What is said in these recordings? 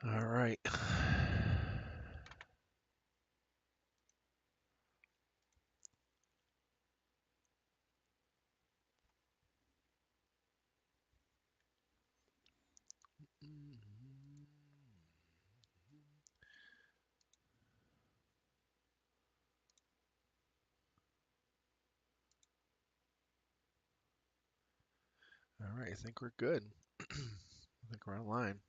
All right. All right, I think we're good. I think we're online.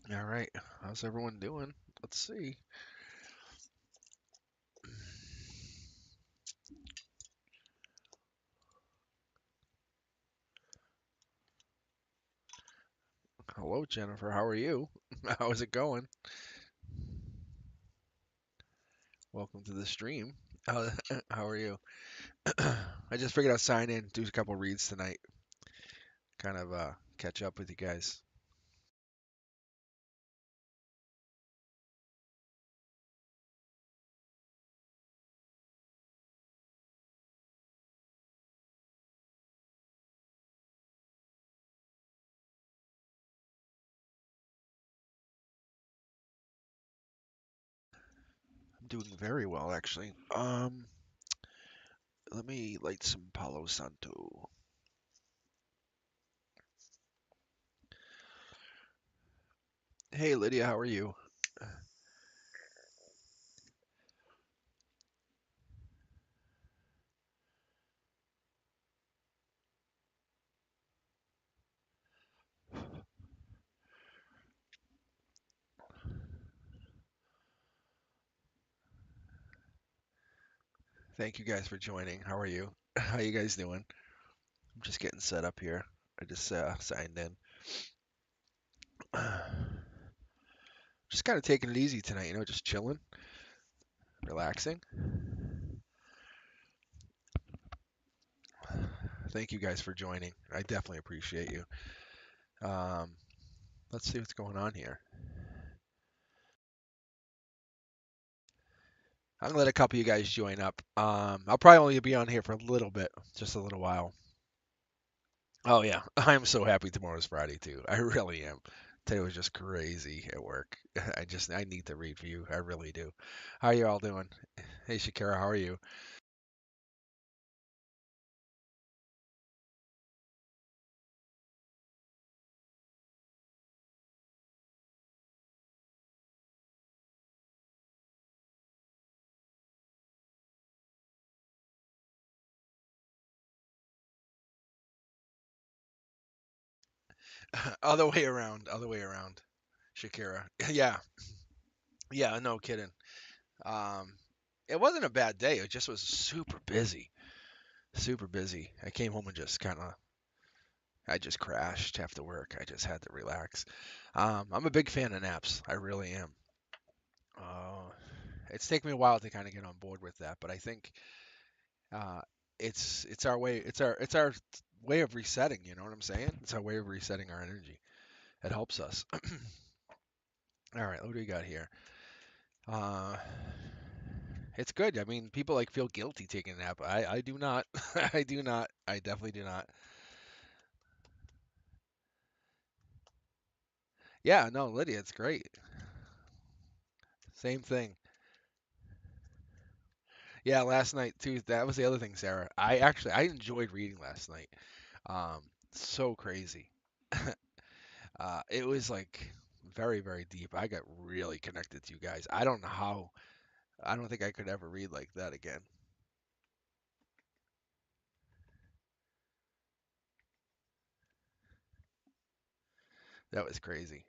All right, how's everyone doing? Let's see. Hello, Jennifer. How are you? How's it going? Welcome to the stream. How, how are you? I just figured I'd sign in, do a couple reads tonight, kind of catch up with you guys. I'm doing very well, actually. Let me light some Palo Santo. Hey, Lydia, how are you? Thank you guys for joining. How are you? How you guys doing? I'm just getting set up here. I just signed in. Just kind of taking it easy tonight, just chilling, relaxing. Thank you guys for joining. I definitely appreciate you. Um, let's see what's going on here. I'm gonna let a couple of you guys join up. I'll probably only be on here for a little bit, just a little while. Oh yeah, I'm so happy tomorrow's Friday too. I really am. Today was just crazy at work. I need to read for you. I really do. How are you all doing? Hey Shakira, how are you? Other way around. Other way around. Shakira. Yeah. Yeah. No kidding. Um, it wasn't a bad day. It just was super busy. Super busy. I came home and just I just crashed after work. I just had to relax. I'm a big fan of naps. I really am. Uh, it's taken me a while to kind of get on board with that, but I think uh, it's our way. It's our way of resetting. You know what I'm saying? It's our way of resetting our energy. It helps us. All right, what do we got here? Uh, it's good. I mean, people like feel guilty taking a nap. I do not. I do not. I definitely do not. Yeah, no, Lydia, it's great. Same thing. Yeah, last night too. That was the other thing, Sarah. I enjoyed reading last night. Um, so crazy. It was like very, very deep. I got really connected to you guys. I don't know how. I don't think I could ever read like that again. That was crazy.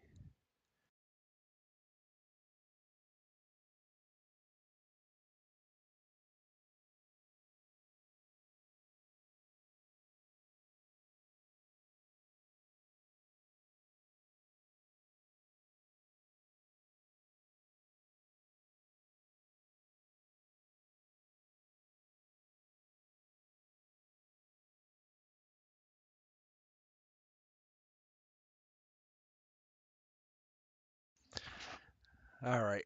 All right.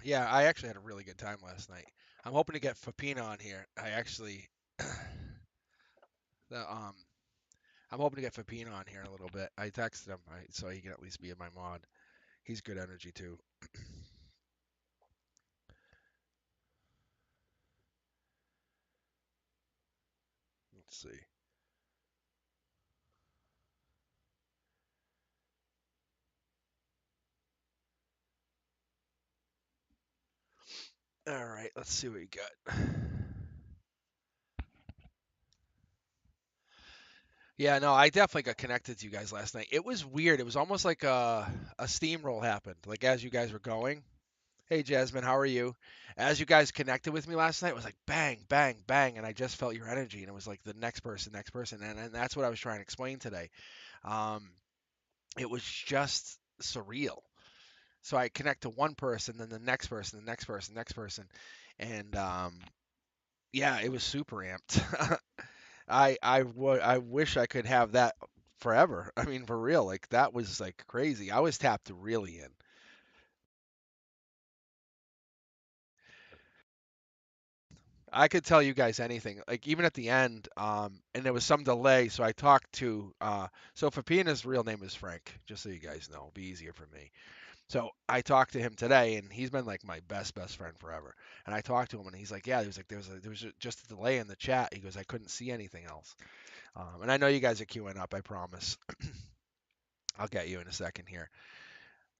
Yeah, I actually had a really good time last night. I'm hoping to get Fapina on here. The I'm hoping to get Fapina on here in a little bit. I texted him so he can at least be in my mod. He's good energy too. Let's see. All right, let's see what we got. Yeah, no, I definitely got connected to you guys last night. It was weird. It was almost like a steamroll happened. Like as you guys were going. Hey Jasmine, how are you? As you guys connected with me last night, it was like bang, bang, bang, and I just felt your energy, and it was like the next person, and that's what I was trying to explain today. Um, it was just surreal. So I connect to one person, then the next person, the next person, next person, and yeah, it was super amped. I wish I could have that forever. I mean, for real, like that was like crazy. I was tapped really in. I could tell you guys anything. Like even at the end, and there was some delay, so I talked to so Fapina's real name is Frank, just so you guys know. It'll be easier for me. So I talked to him today, and he's been like my best friend forever. And I talked to him, and he's like, yeah, he was like, there was just a delay in the chat. He goes, I couldn't see anything else. And I know you guys are queuing up. I promise. I'll get you in a second here.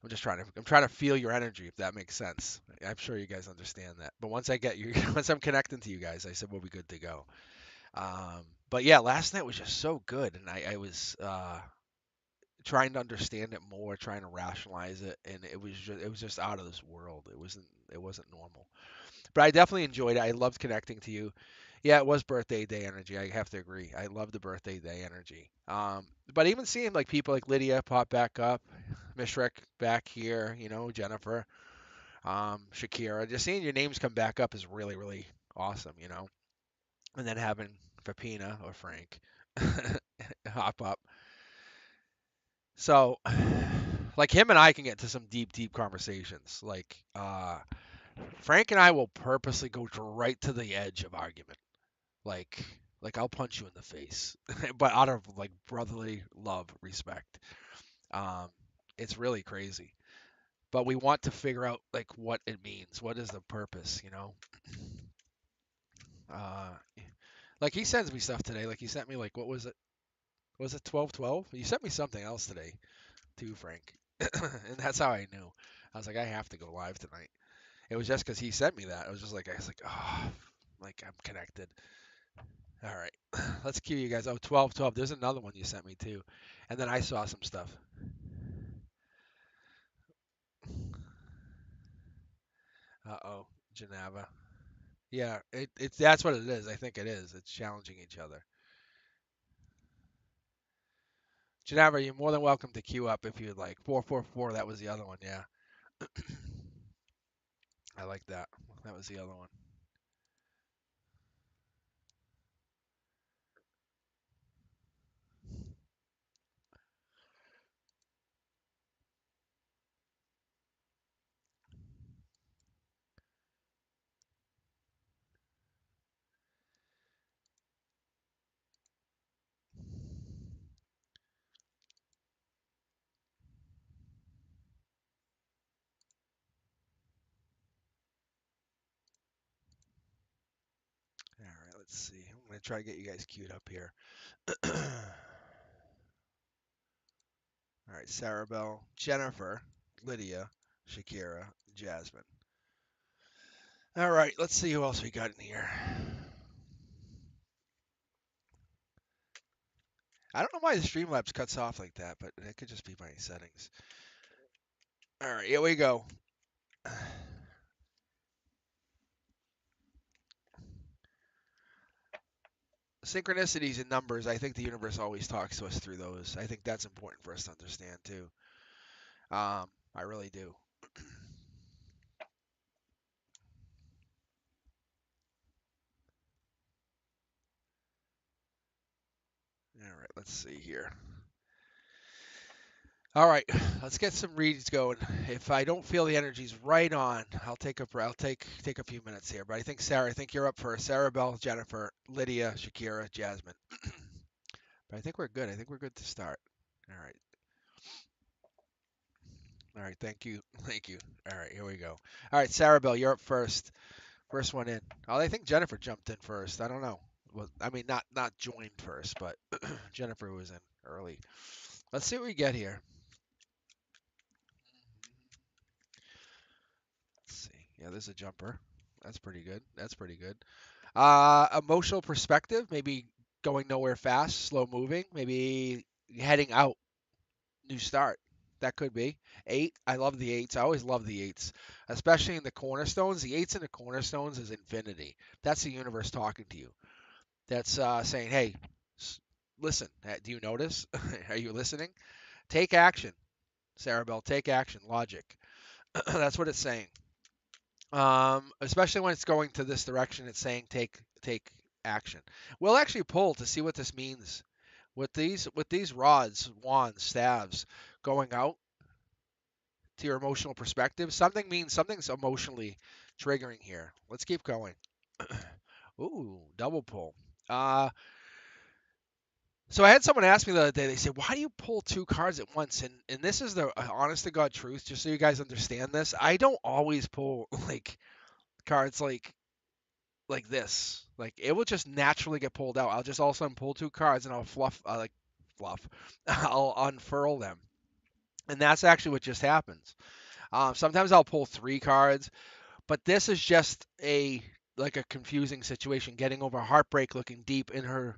I'm trying to feel your energy, if that makes sense. I'm sure you guys understand that. But once I get you, once I'm connecting to you guys, I said we'll be good to go. But yeah, last night was just so good, and I was trying to understand it more, trying to rationalize it, and it was just out of this world. It wasn't normal. But I definitely enjoyed it. I loved connecting to you. Yeah, it was birthday day energy. I have to agree. I love the birthday day energy. But even seeing like people like Lydia pop back up, Mishrak back here, Jennifer, Shakira, just seeing your names come back up is really, really awesome. And then having Fapina or Frank hop up. So, like him and I can get into some deep, deep conversations. Like, Frank and I will purposely go right to the edge of argument. Like, like I'll punch you in the face, but out of like brotherly love, respect. Um, it's really crazy. But we want to figure out like what it means. What is the purpose? Uh, like he sends me stuff today. Like he sent me like what was it? Was it 12:12? You sent me something else today too, Frank. And that's how I knew. I was like, I have to go live tonight. It was just because he sent me that. It was just like I was like, oh, like I'm connected. All right, let's cue you guys. Oh, 12:12. There's another one you sent me too, and then I saw some stuff. Uh-oh, Geneva. Yeah, it's that's what it is. I think it is. It's challenging each other. Geneva, you're more than welcome to queue up if you'd like. 444. That was the other one. Yeah, I like that. That was the other one. All right, let's see. I'm gonna try to get you guys queued up here. All right, Sarabelle, Jennifer, Lydia, Shakira, Jasmine. All right, let's see who else we got in here. I don't know why the Streamlabs cuts off like that, but it could just be my settings. All right, here we go. Synchronicities and numbers, I think the universe always talks to us through those. I think that's important for us to understand too. I really do. All right, let's see here. All right, let's get some reads going. If I don't feel the energy's right on, I'll take a few minutes here. But I think you're up first. Sarah Bell, Jennifer, Lydia, Shakira, Jasmine. But I think we're good. I think we're good to start. All right. All right. Thank you. Thank you. All right. Here we go. All right, Sarah Bell, you're up first. First one in. Oh, I think Jennifer jumped in first. I don't know. Well, I mean, not joined first, but Jennifer was in early. Let's see what we get here. Let's see. Yeah, there's a jumper. That's pretty good. That's pretty good. Emotional perspective, maybe going nowhere fast, slow moving, maybe heading out, new start. That could be. Eight, I love the eights. I always love the eights, especially in the cornerstones. The eights in the cornerstones is infinity. That's the universe talking to you. That's saying, hey, listen, do you notice? Are you listening? Take action, Sarah Bell. Take action. Logic. That's what it's saying. Especially when it's going to this direction, it's saying take action. We'll actually pull to see what this means with these rods, wands, staves going out to your emotional perspective. Something means something's emotionally triggering here. Let's keep going. Ooh, double pull. Uh, so I had someone ask me the other day. They said, "Why do you pull two cards at once?" And this is the honest to God truth, just so you guys understand this. I don't always pull like cards like this. Like it will just naturally get pulled out. I'll just all of a sudden pull two cards and I'll fluff. I'll unfurl them, and that's actually what just happens. Sometimes I'll pull three cards, but this is just a confusing situation. Getting over heartbreak, looking deep in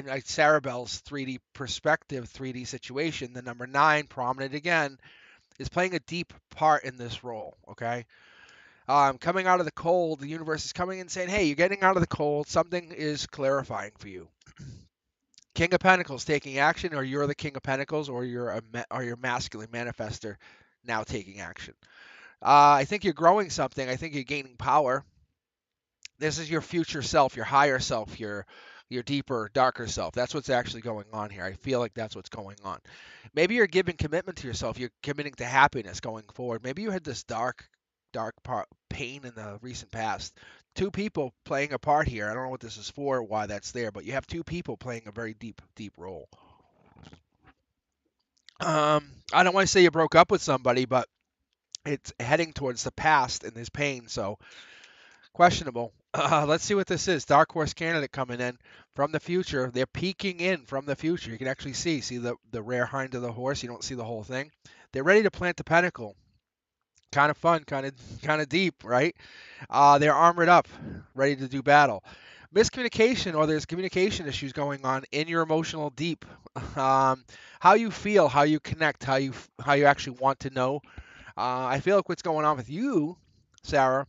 like Sarah Bell's 3D perspective, 3D situation. The number nine, prominent again, is playing a deep part in this role. Okay, coming out of the cold, the universe is coming and saying, "Hey, you're getting out of the cold. Something is clarifying for you." King of Pentacles taking action, or you're the King of Pentacles, or you're masculine manifester now taking action. I think you're growing something. I think you're gaining power. This is your future self, your higher self, your deeper, darker self. That's what's actually going on here. I feel like that's what's going on. Maybe you're giving commitment to yourself. You're committing to happiness going forward. Maybe you had this dark pain in the recent past. Two people playing a part here. I don't know what this is for, why that's there, but you have two people playing a very deep role. I don't want to say you broke up with somebody, but it's heading towards the past and there's pain. So questionable. Let's see what this is. Dark horse candidate coming in from the future. They're peeking in from the future. You can actually see the rear hind of the horse. You don't see the whole thing. They're ready to plant the pentacle. Kind of fun, kind of deep, right? They're armored up, ready to do battle. Miscommunication, or there's communication issues going on in your emotional deep. How you feel, how you connect, how you actually want to know. I feel like what's going on with you, Sarah.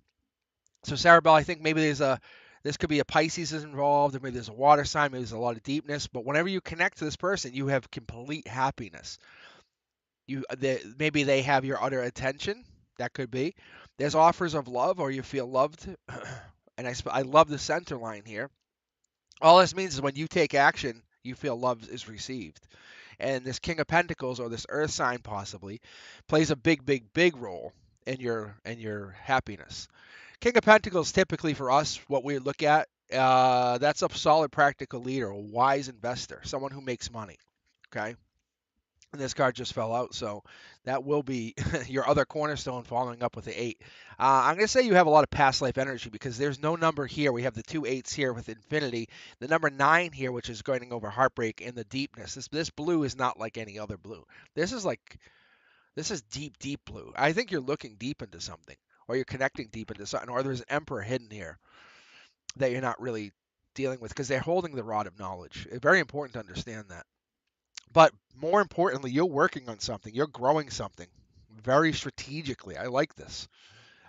So Sarah Bell, I think maybe this could be a Pisces is involved, or maybe there's a water sign, maybe there's a lot of deepness. But whenever you connect to this person, you have complete happiness. Maybe they have your utter attention. That could be. There's offers of love, or you feel loved. And I love the center line here. All this means is when you take action, you feel love is received. And this King of Pentacles, or this Earth sign possibly, plays a big role in your happiness. King of Pentacles, typically for us, what we look at, that's a solid practical leader, a wise investor, someone who makes money. Okay. And this card just fell out, so that will be your other cornerstone following up with the eight. I'm going to say you have a lot of past life energy because there's no number here. We have the two eights here with infinity. The number nine here, which is going over heartbreak and the deepness. This blue is not like any other blue. This is deep blue. I think you're looking deep into something, or you're connecting deep into something, or there's an emperor hidden here that you're not really dealing with because they're holding the rod of knowledge. It's very important to understand that. But more importantly, you're working on something. You're growing something very strategically. I like this.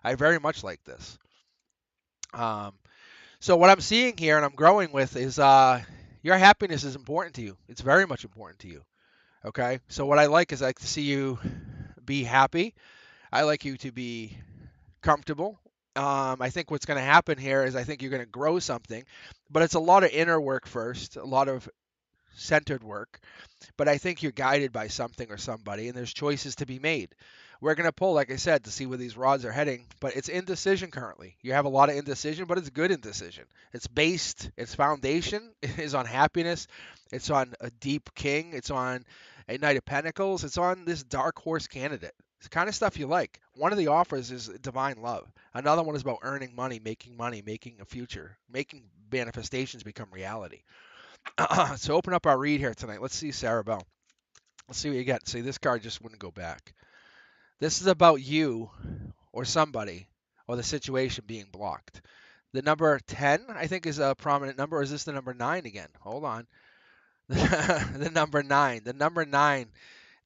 I very much like this. Um, so what I'm seeing here and I'm growing with is your happiness is important to you. It's very much important to you. Okay. So what I like is I like to see you be happy. I like you to be comfortable. I think what's going to happen here is I think you're going to grow something, but it's a lot of inner work first, a lot of centered work, but I think you're guided by something or somebody, and there's choices to be made. We're going to pull, like I said, to see where these rods are heading, but it's indecision currently. You have a lot of indecision, but it's good indecision. Its foundation is on happiness. It's on a deep king. It's on a knight of pentacles. It's on this dark horse candidate. It's the kind of stuff you like. One of the offers is divine love. Another one is about earning money, making a future, making manifestations become reality. So open up our read here tonight. Let's see Sarah Bell. Let's see what you get. See, this card just wouldn't go back. This is about you or somebody or the situation being blocked. The number 10, I think, is a prominent number. Or is this the number 9 again? Hold on. The number 9. The number 9.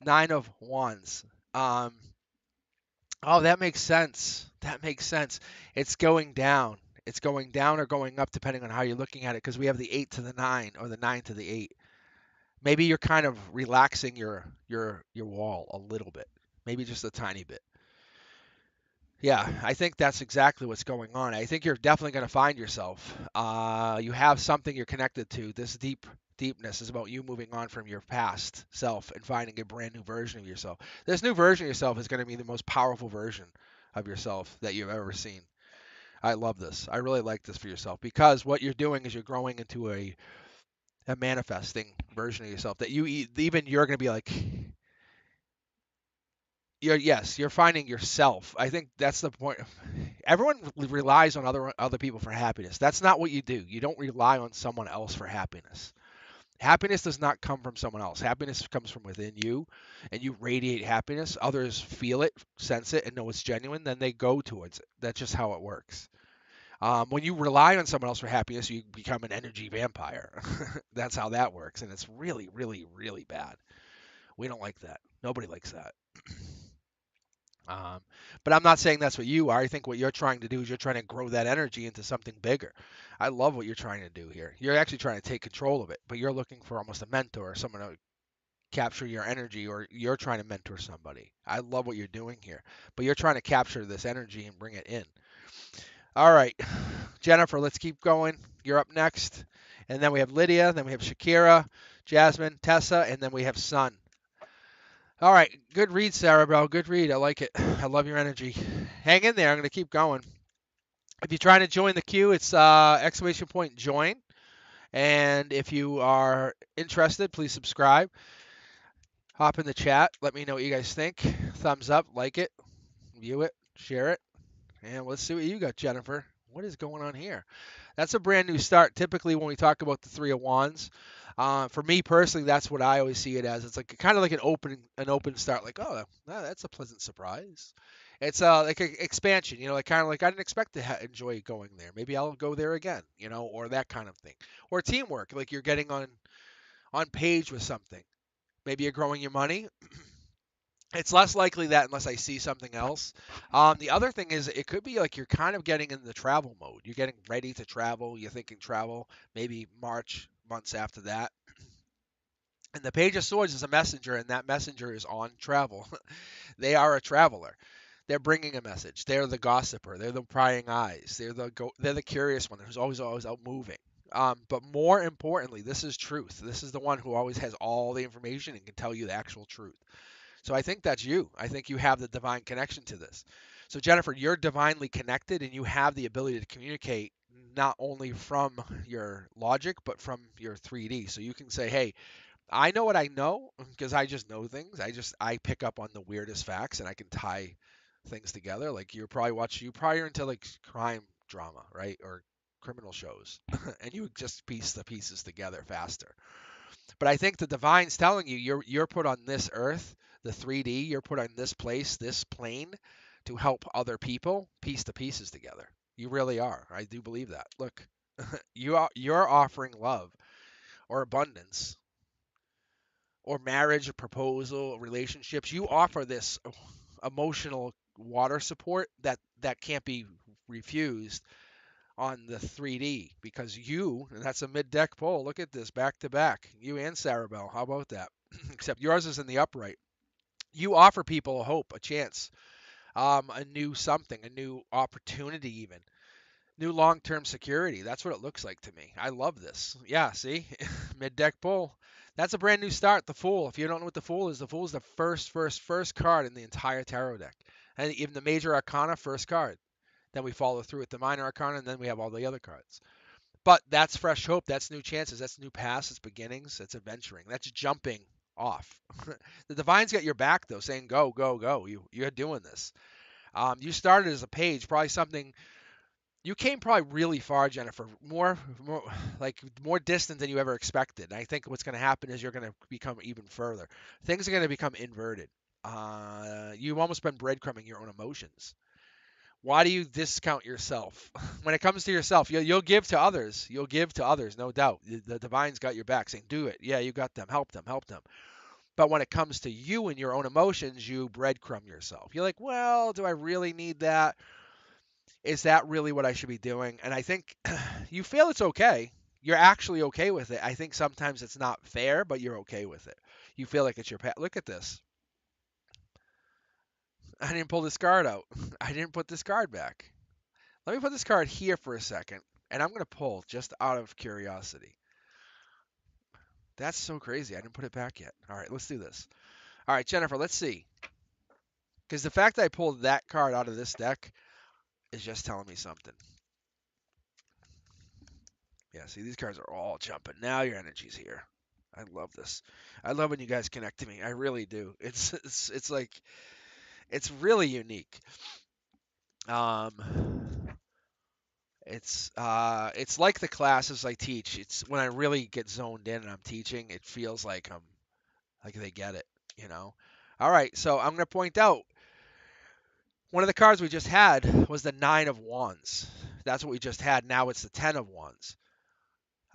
9 of Wands. Um, oh, that makes sense. That makes sense. It's going down. It's going down or going up depending on how you're looking at it because we have the 8 to the 9 or the 9 to the 8. Maybe you're kind of relaxing your wall a little bit, maybe just a tiny bit. Yeah, I think that's exactly what's going on. I think you're definitely going to find yourself. You have something you're connected to. This deepness is about you moving on from your past self and finding a brand new version of yourself. This new version of yourself is going to be the most powerful version of yourself that you've ever seen. I love this. I really like this for yourself because what you're doing is you're growing into a manifesting version of yourself that even you're going to be like, you're finding yourself. I think that's the point. Everyone relies on other people for happiness. That's not what you do. You don't rely on someone else for happiness. Happiness does not come from someone else. Happiness comes from within you, and you radiate happiness. Others feel it, sense it, and know it's genuine. Then they go towards it. That's just how it works. When you rely on someone else for happiness, you become an energy vampire. That's how that works, and it's really, really, really bad. We don't like that. Nobody likes that. Um, but I'm not saying that's what you are. I think what you're trying to do is you're trying to grow that energy into something bigger. I love what you're trying to do here. You're actually trying to take control of it, but you're looking for almost a mentor, someone to capture your energy, or you're trying to mentor somebody. I love what you're doing here, but you're trying to capture this energy and bring it in. All right, Jennifer, let's keep going. You're up next. And then we have Lydia, then we have Shakira, Jasmine, Tessa, and then we have Sun. All right, good read, Sarah Bell. Good read. I like it. I love your energy. Hang in there. I'm going to keep going. If you're trying to join the queue, it's exclamation point join. And if you are interested, please subscribe. Hop in the chat. Let me know what you guys think. Thumbs up, like it, view it, share it. And let's see what you got, Jennifer. What is going on here? That's a brand new start. Typically, when we talk about the Three of Wands, for me personally, that's what I always see it as. It's like kind of like an open start. Like, oh, that's a pleasant surprise. It's like an expansion. Like kind of like I didn't expect to enjoy going there. Maybe I'll go there again. Or that kind of thing. Or teamwork, like you're getting on page with something. Maybe you're growing your money. It's less likely that unless I see something else. The other thing is it could be like you're kind of getting in the travel mode. You're getting ready to travel. You're thinking travel, maybe March, months after that. And the Page of Swords is a messenger, and that messenger is on travel. They are a traveler. They're bringing a message. They're the gossiper. They're the prying eyes. They're the curious one who's always out moving. But more importantly, this is truth. This is the one who always has all the information and can tell you the actual truth. So I think that's you. I think you have the divine connection to this. So Jennifer, you're divinely connected and you have the ability to communicate not only from your logic but from your 3D. So you can say, "Hey, I know what I know because I just know things. I pick up on the weirdest facts and I can tie things together." Like you probably are into like crime drama, right? Or criminal shows and you just piece the pieces together faster. But I think the divine's telling you you're put on this earth, the 3D, you're put on this place, this plane to help other people piece the pieces together. You really are. I do believe that. Look, you're offering love or abundance or marriage or proposal, relationships. You offer this emotional water support that can't be refused on the 3D because and that's a mid-deck pull. Look at this, back to back. You and Sarah Bell. How about that? Except yours is in the upright. You offer people a hope, a chance, a new something, a new opportunity, even new long-term security. That's what it looks like to me. I love this. Yeah, see, mid-deck pull. That's a brand new start. The Fool. If you don't know what the Fool is the first card in the entire tarot deck, and even the Major Arcana, first card. Then we follow through with the Minor Arcana, and then we have all the other cards. But that's fresh hope. That's new chances. That's new paths. It's beginnings. It's adventuring. That's jumping off. The Divine's got your back though, saying go, go, go. You're doing this. You started as a page, probably something. You came probably really far, Jennifer. More distant than you ever expected. And I think what's going to happen is you're going to become even further. Things are going to become inverted. You've almost been breadcrumbing your own emotions. Why do you discount yourself? When it comes to yourself, you'll give to others. You'll give to others, no doubt. The Divine's got your back, saying, "Do it. Yeah, you got them. Help them. Help them." But when it comes to you and your own emotions, you breadcrumb yourself. You're like, "Well, do I really need that? Is that really what I should be doing?" And I think you feel it's okay. You're actually okay with it. I think sometimes it's not fair, but you're okay with it. You feel like it's your path. Look at this. I didn't pull this card out. I didn't put this card back. Let me put this card here for a second, and I'm going to pull just out of curiosity. That's so crazy. I didn't put it back yet. All right, let's do this. All right, Jennifer, let's see. Because the fact that I pulled that card out of this deck is just telling me something. Yeah, see, these cards are all jumping. Now your energy's here. I love this. I love when you guys connect to me. I really do. It's like it's really unique. Um, it's like the classes I teach. It's when I really get zoned in and I'm teaching, it feels like they get it, you know. All right, so I'm going to point out one of the cards we just had was the 9 of Wands. That's what we just had. Now it's the 10 of Wands.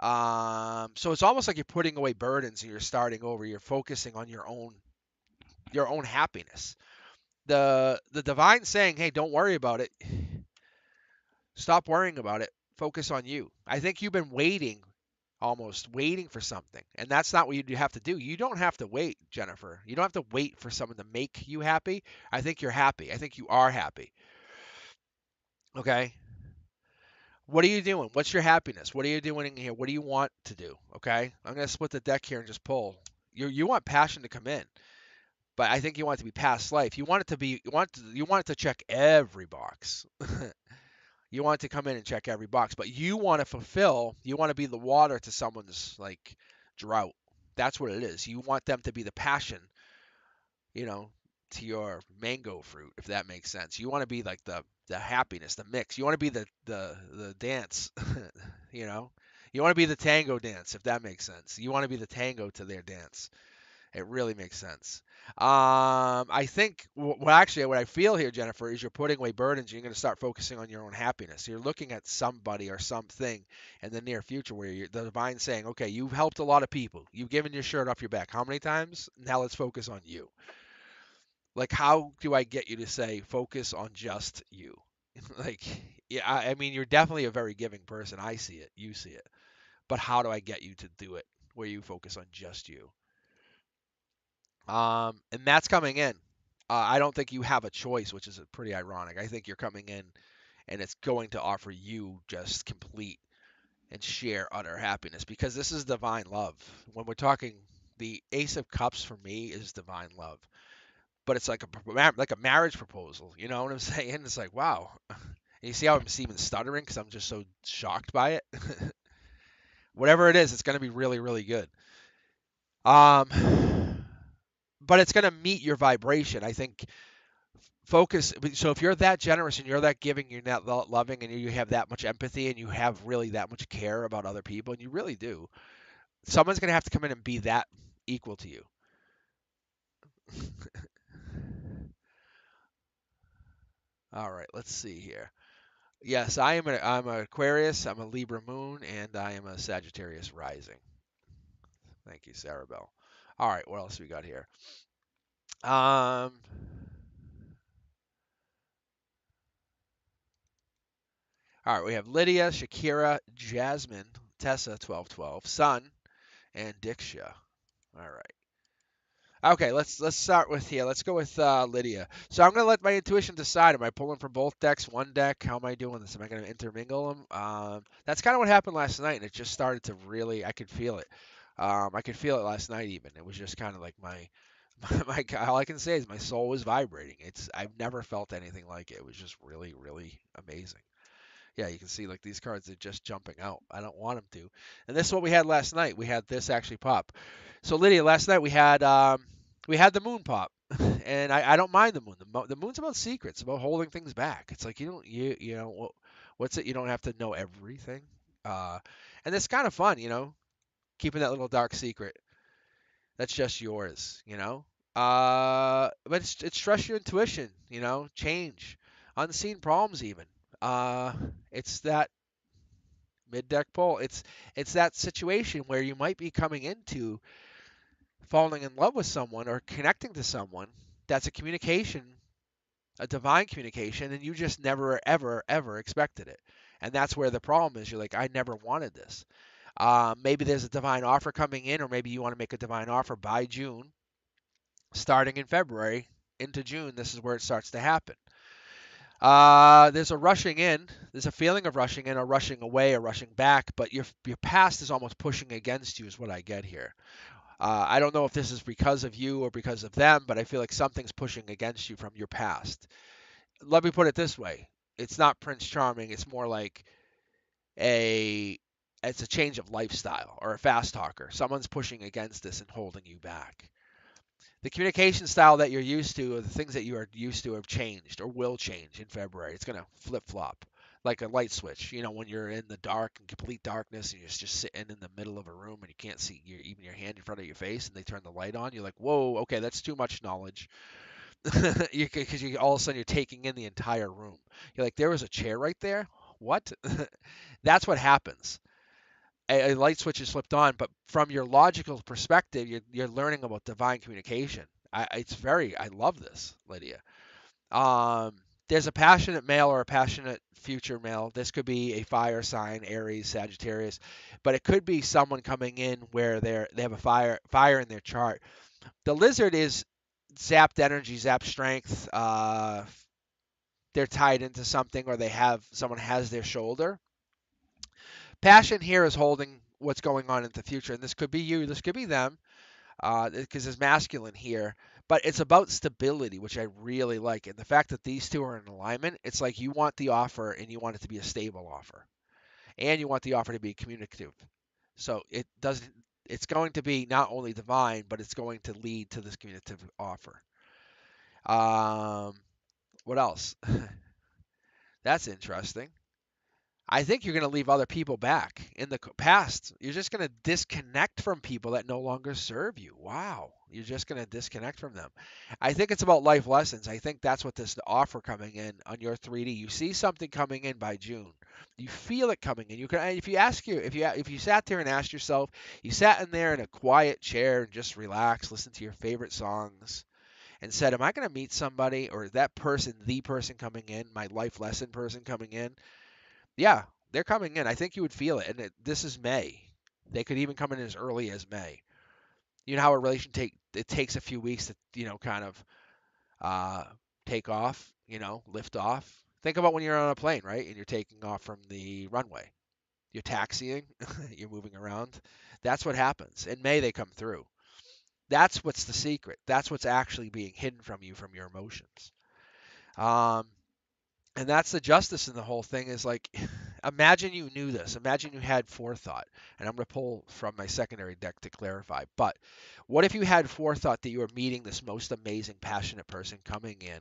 So it's almost like you're putting away burdens and you're starting over. You're focusing on your own happiness. The Divine saying, "Hey, don't worry about it. Stop worrying about it. Focus on you." I think you've been waiting, almost waiting for something, and that's not what you have to do. You don't have to wait, Jennifer. You don't have to wait for someone to make you happy. I think you're happy. I think you are happy. Okay? What are you doing? What's your happiness? What are you doing in here? What do you want to do? Okay? I'm going to split the deck here and just pull. You want passion to come in, but I think you want it to be past life. You want it to be you want it to check every box. You want it to come in and check every box, but you want to fulfill, you want to be the water to someone's like drought. That's what it is. You want them to be the passion, you know, to your mango fruit, if that makes sense. You want to be like the happiness, the mix. You want to be the dance, you know. You want to be the tango dance, if that makes sense. You want to be the tango to their dance. It really makes sense. I think, well, actually, what I feel here, Jennifer, is you're putting away burdens. You're going to start focusing on your own happiness. You're looking at somebody or something in the near future where the Divine's saying, okay, you've helped a lot of people. You've given your shirt off your back. How many times? Now let's focus on you. Like, how do I get you to say, focus on just you? Like, yeah, I mean, you're definitely a very giving person. I see it. You see it. But how do I get you to do it where you focus on just you? And that's coming in. I don't think you have a choice, which is pretty ironic. I think you're coming in and it's going to offer you just complete and share utter happiness because this is divine love. When we're talking, the Ace of Cups for me is divine love, but it's like a marriage proposal. You know what I'm saying? It's like, wow. And you see how I'm even stuttering because I'm just so shocked by it. Whatever it is, it's going to be really, really good. But it's going to meet your vibration. I think focus. So if you're that generous and you're that giving, you're that loving, and you have that much empathy, and you have really that much care about other people, and you really do, someone's going to have to come in and be that equal to you. All right, let's see here. Yes, I'm an Aquarius, I'm a Libra moon, and I am a Sagittarius rising. Thank you, Sarah Bell. All right, what else we got here? Um, all right, we have Lydia, Shakira, Jasmine, Tessa, 1212, Sun, and Diksha. All right. Okay, let's start with here. Let's go with Lydia. So I'm gonna let my intuition decide. Am I pulling from both decks, one deck? How am I doing this? Am I gonna intermingle them? That's kind of what happened last night, and it just started to really. I could feel it. I could feel it last night even. It was just kind of like my all I can say is my soul was vibrating. I've never felt anything like it. It was just really, really amazing. Yeah, you can see like these cards are just jumping out. I don't want them to. And this is what we had last night. We had this actually pop. So Lydia, last night we had the moon pop, and I don't mind the moon. The moon's about secrets, about holding things back. It's like you know what's it? You don't have to know everything. And it's kind of fun, keeping that little dark secret that's just yours, but it's trust your intuition, change, unseen problems even. Uh, it's that mid deck pull. It's that situation where you might be coming into falling in love with someone or connecting to someone that's a communication, a divine communication, and you just never ever ever expected it. And that's where the problem is. You're like, I never wanted this. Maybe there's a divine offer coming in, or maybe you want to make a divine offer by June, starting in February into June. This is where it starts to happen. There's a rushing in. There's a feeling of rushing in, or rushing away, or rushing back. But your past is almost pushing against you, is what I get here. I don't know if this is because of you or because of them, but I feel like something's pushing against you from your past. Let me put it this way: it's not Prince Charming. It's more like a it's a change of lifestyle or a fast talker. Someone's pushing against this and holding you back. The communication style that you're used to, or the things that you are used to, have changed or will change in February. It's going to flip flop like a light switch. When you're in the dark and complete darkness and you're just sitting in the middle of a room and you can't see even your hand in front of your face, and they turn the light on, you're like, whoa, okay, that's too much knowledge. Because all of a sudden you're taking in the entire room. You're like, there was a chair right there? What? That's what happens. A light switch is flipped on, but from your logical perspective, you're learning about divine communication. I love this, Lydia. Um, there's a passionate male or a passionate future male. This could be a fire sign, Aries, Sagittarius, but it could be someone coming in where they have a fire in their chart. The lizard is zapped energy, zapped strength. They're tied into something, or someone has their shoulder. Passion here is holding what's going on in the future, and this could be you, this could be them, because there's masculine here, but it's about stability, which I really like. And the fact that these two are in alignment, it's like you want the offer and you want it to be a stable offer, and you want the offer to be communicative. So it's going to be not only divine, but it's going to lead to this communicative offer. Um, what else? That's interesting. I think you're going to leave other people back in the past. You're just going to disconnect from people that no longer serve you. Wow. You're just going to disconnect from them. I think it's about life lessons. I think that's what this offer coming in on your 3D. You see something coming in by June. You feel it coming in. You can, if you sat there and asked yourself, you sat in there in a quiet chair and just relaxed, listen to your favorite songs, and said, am I going to meet somebody, or that person, the person coming in, my life lesson person coming in? Yeah, they're coming in. I think you would feel it. And this is May. They could even come in as early as May. You know how a relation it takes a few weeks to kind of uh, take off, lift off. Think about when you're on a plane, right? And you're taking off from the runway. You're taxiing, you're moving around. That's what happens. In May they come through. That's what's the secret. That's what's actually being hidden from you from your emotions. Um, and that's the justice in the whole thing is like, imagine you knew this. Imagine you had forethought. And I'm going to pull from my secondary deck to clarify. But what if you had forethought that you were meeting this most amazing, passionate person coming in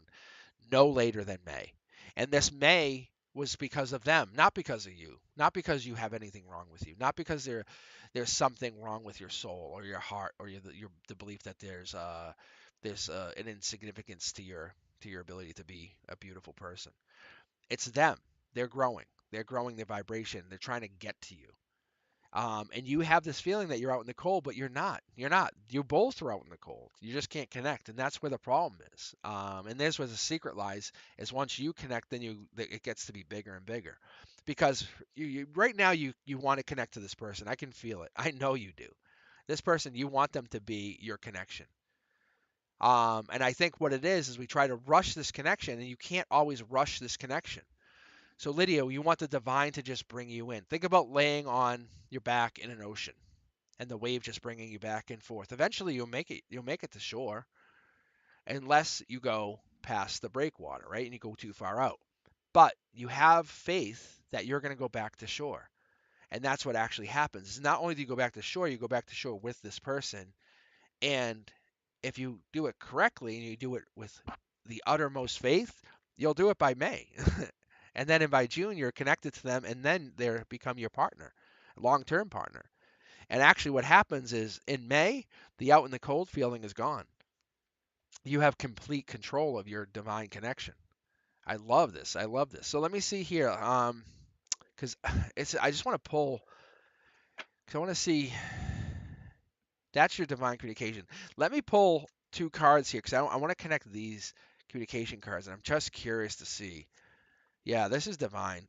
no later than May? And this May was because of them, not because of you, not because you have anything wrong with you, not because there's something wrong with your soul or your heart, or the belief that there's an insignificance to your ability to be a beautiful person. It's them. They're growing. They're growing their vibration. They're trying to get to you. And you have this feeling that you're out in the cold, but you're not. You're not. You both are out in the cold. You just can't connect, and that's where the problem is. And there's where the secret lies. Is once you connect, then it gets to be bigger and bigger, because right now you want to connect to this person. I can feel it. I know you do. This person, you want them to be your connection. And I think what it is we try to rush this connection, and you can't always rush this connection. So, Lydia, you want the divine to just bring you in. Think about laying on your back in an ocean, and the wave just bringing you back and forth. Eventually, you'll make it to shore, unless you go past the breakwater, right? And you go too far out. But you have faith that you're going to go back to shore. And that's what actually happens. Not only do you go back to shore, you go back to shore with this person. And if you do it correctly and you do it with the uttermost faith, you'll do it by May. And then by June, you're connected to them, and then they become your partner, long-term partner. And actually, what happens is in May, the out in the cold feeling is gone. You have complete control of your divine connection. I love this. I love this. So let me see here. Because it's I just want to pull. Because I want to see. That's your divine communication. Let me pull two cards here because I want to connect these communication cards, and I'm just curious to see. Yeah, this is divine,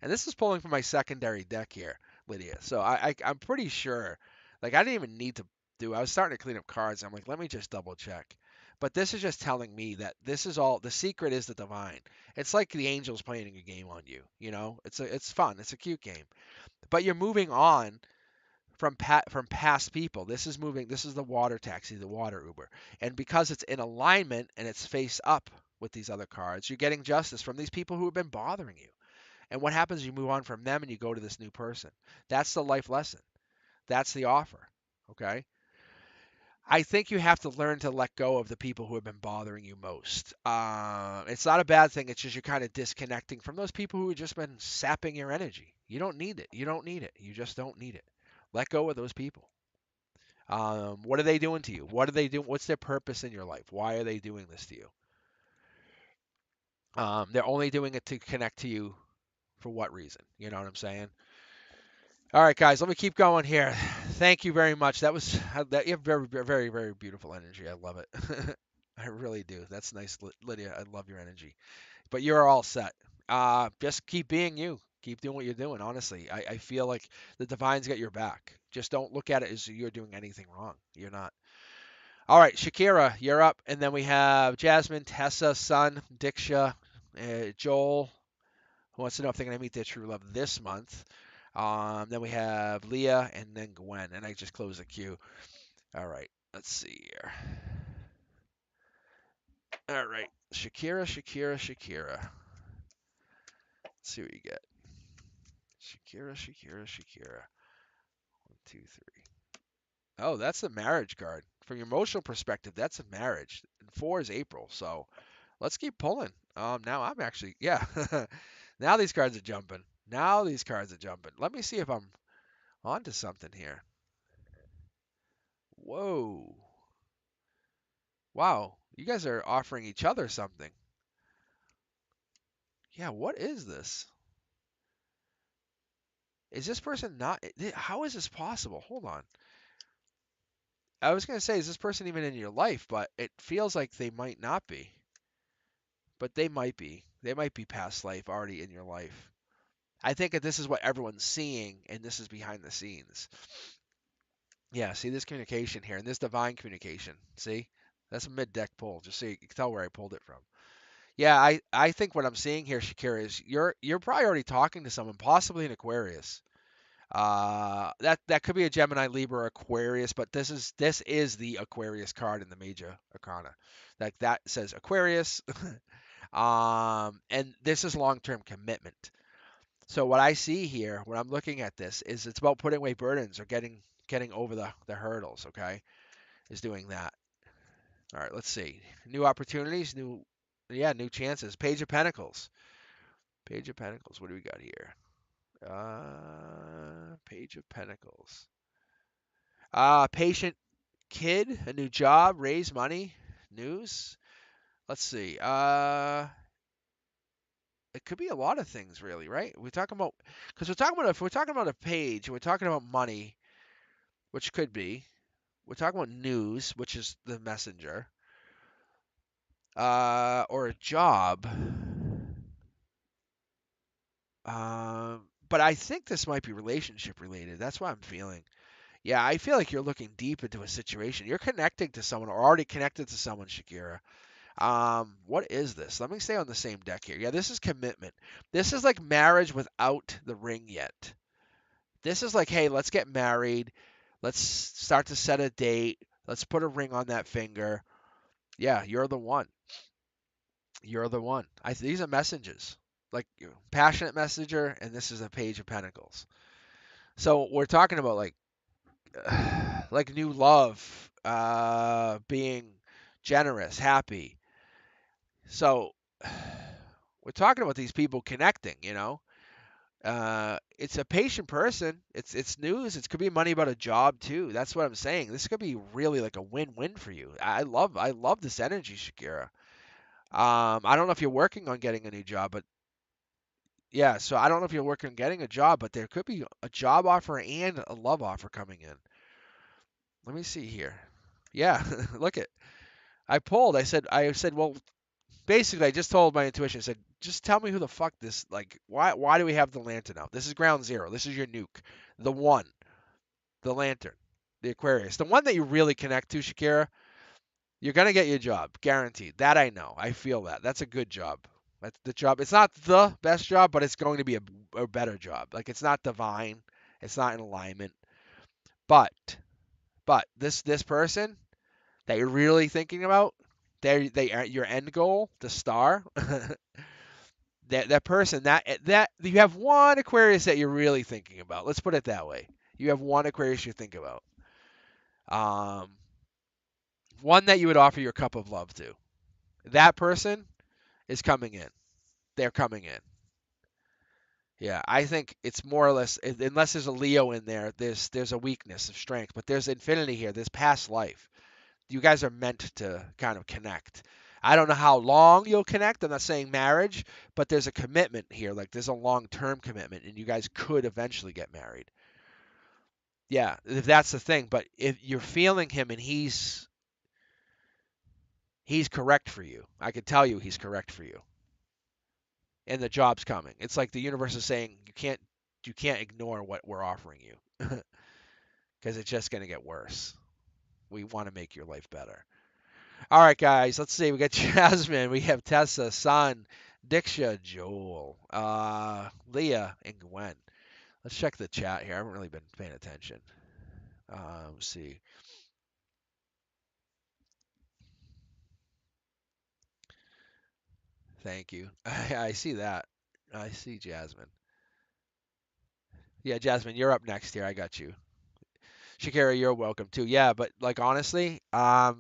and this is pulling from my secondary deck here, Lydia. So I'm pretty sure. Like I didn't even need to do. I was starting to clean up cards. I'm like, let me just double check. But this is just telling me that this is all. The secret is the divine. It's like the angels playing a game on you. You know, it's fun. It's a cute game. But you're moving on from past people. This is moving. This is the water taxi, the water Uber, and because it's in alignment and it's face up with these other cards, you're getting justice from these people who have been bothering you. And what happens? You move on from them and you go to this new person. That's the life lesson. That's the offer. Okay. I think you have to learn to let go of the people who have been bothering you most. It's not a bad thing. It's just you're kind of disconnecting from those people who have just been sapping your energy. You don't need it. You don't need it. You just don't need it. Let go of those people. What are they doing to you? What are they doing? What's their purpose in your life? Why are they doing this to you? They're only doing it to connect to you for what reason? You know what I'm saying? All right, guys, let me keep going here. Thank you very much. That was that. You have very, very, very beautiful energy. I love it. I really do. That's nice, Lydia. I love your energy. But you're all set. Just keep being you. Keep doing what you're doing. Honestly, I feel like the divine's got your back. Just don't look at it as you're doing anything wrong. You're not. All right, Shakira, you're up. And then we have Jasmine, Tessa, Sun, Diksha, Joel, who wants to know if they're going to meet their true love this month. Then we have Leah and then Gwen. And I just closed the queue. All right, let's see here. All right, Shakira, Shakira, Shakira. Let's see what you get. Shakira, Shakira, Shakira. 1, 2, 3. Oh, that's the marriage card. From your emotional perspective, that's a marriage. And 4 is April, so let's keep pulling. Now I'm actually, yeah. Now these cards are jumping. Now these cards are jumping. Let me see if I'm onto something here. Whoa. Wow. You guys are offering each other something. Yeah, what is this? Is this person not? How is this possible? Hold on. I was going to say, is this person even in your life? But it feels like they might not be. But they might be. They might be past life already in your life. I think that this is what everyone's seeing, and this is behind the scenes. Yeah, see this communication here, and this divine communication. See? That's a mid-deck pull, just so you can tell where I pulled it from. Yeah, I think what I'm seeing here, Shakira, is you're probably already talking to someone, possibly an Aquarius. That could be a Gemini, Libra, Aquarius, but this is the Aquarius card in the major arcana. Like that says Aquarius. And this is long-term commitment. So what I see here when I'm looking at this is it's about putting away burdens or getting over the hurdles, okay? Is doing that. All right, let's see. New opportunities, new chances. Page of Pentacles. Page of Pentacles. What do we got here? Page of Pentacles. Patient kid, a new job, raise money, news. Let's see. It could be a lot of things, really, right? We're talking about because we're talking about if we're talking about a page, we're talking about money, which could be. We're talking about news, which is the messenger, or a job. But I think this might be relationship related. That's what I'm feeling. Yeah, I feel like you're looking deep into a situation. You're connecting to someone or already connected to someone, Shakira. What is this? Let me stay on the same deck here. Yeah, this is commitment. This is like marriage without the ring yet. This is like, hey, let's get married. Let's start to set a date. Let's put a ring on that finger. Yeah, you're the one. You're the one. These are messages, like passionate messenger, and this is a page of pentacles. So we're talking about like new love, being generous, happy. So we're talking about these people connecting. It's a patient person. It's news. It could be money about a job too. That's what I'm saying. This could be really like a win-win for you. I love this energy, Shakira. I don't know if you're working on getting a new job, but yeah, so I don't know if you're working on getting a job, but there could be a job offer and a love offer coming in. Let me see here. Yeah, look at. I said, well, basically, I just told my intuition. I said, just tell me who the fuck this. Like, why do we have the lantern out? This is ground zero. This is your nuke. The one, the lantern, the Aquarius, the one that you really connect to, Shakira. You're gonna get your job, guaranteed. That I know. I feel that. That's a good job. That's the job. It's not the best job, but it's going to be a better job. Like it's not divine. It's not in alignment. But this person that you're really thinking about, they are your end goal, the star. That person that you have one Aquarius that you're really thinking about. Let's put it that way. You have one Aquarius you think about. Um, one that you would offer your cup of love to. That person is coming in. They're coming in. Yeah, I think it's more or less unless there's a Leo in there, there's a weakness of strength, but there's infinity here. There's past life. You guys are meant to kind of connect. I don't know how long you'll connect. I'm not saying marriage, but there's a commitment here. Like there's a long-term commitment, and you guys could eventually get married. Yeah, if that's the thing. But if you're feeling him and he's correct for you, I can tell you he's correct for you, and the job's coming. It's like the universe is saying you can't ignore what we're offering you because it's just gonna get worse. We want to make your life better. All right, guys, let's see. We got Jasmine, we have Tessa, Sun, Diksha, Joel, Leah, and Gwen. Let's check the chat here. I haven't really been paying attention. Let's see. Thank you. I see that. I see Jasmine. Yeah, Jasmine, you're up next here. I got you. Shakira, you're welcome too. Yeah, but like honestly, but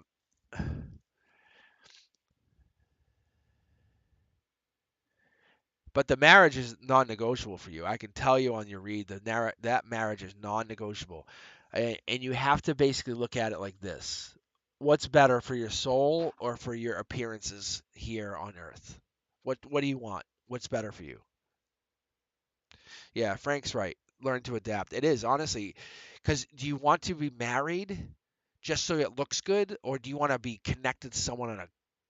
the marriage is non-negotiable for you. I can tell you on your read that marriage is non-negotiable, and you have to basically look at it like this: what's better for your soul or for your appearances here on Earth? What do you want? What's better for you? Yeah, Frank's right. Learn to adapt. It is honestly, because do you want to be married just so it looks good, or do you want to be connected to someone on a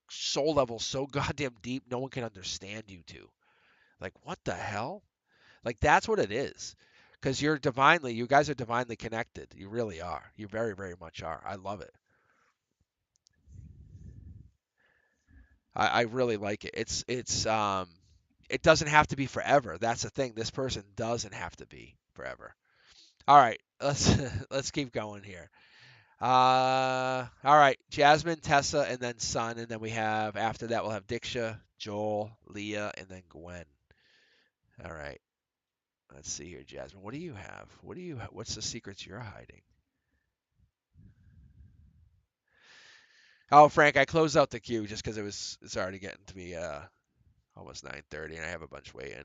soul level so goddamn deep no one can understand you to? Like what the hell? Like that's what it is. Because you guys are divinely connected. You really are. You very, very much are. I love it. I really like it. It doesn't have to be forever. That's the thing. This person doesn't have to be forever. All right, let's let's keep going here. All right, Jasmine, Tessa, and then Sun, and then we have after that we'll have Diksha, Joel, Leah, and then Gwen. All right, let's see here, Jasmine. What do you have? What's the secrets you're hiding? Oh, Frank, I closed out the queue just because it's already getting to be almost 9:30, and I have a bunch waiting.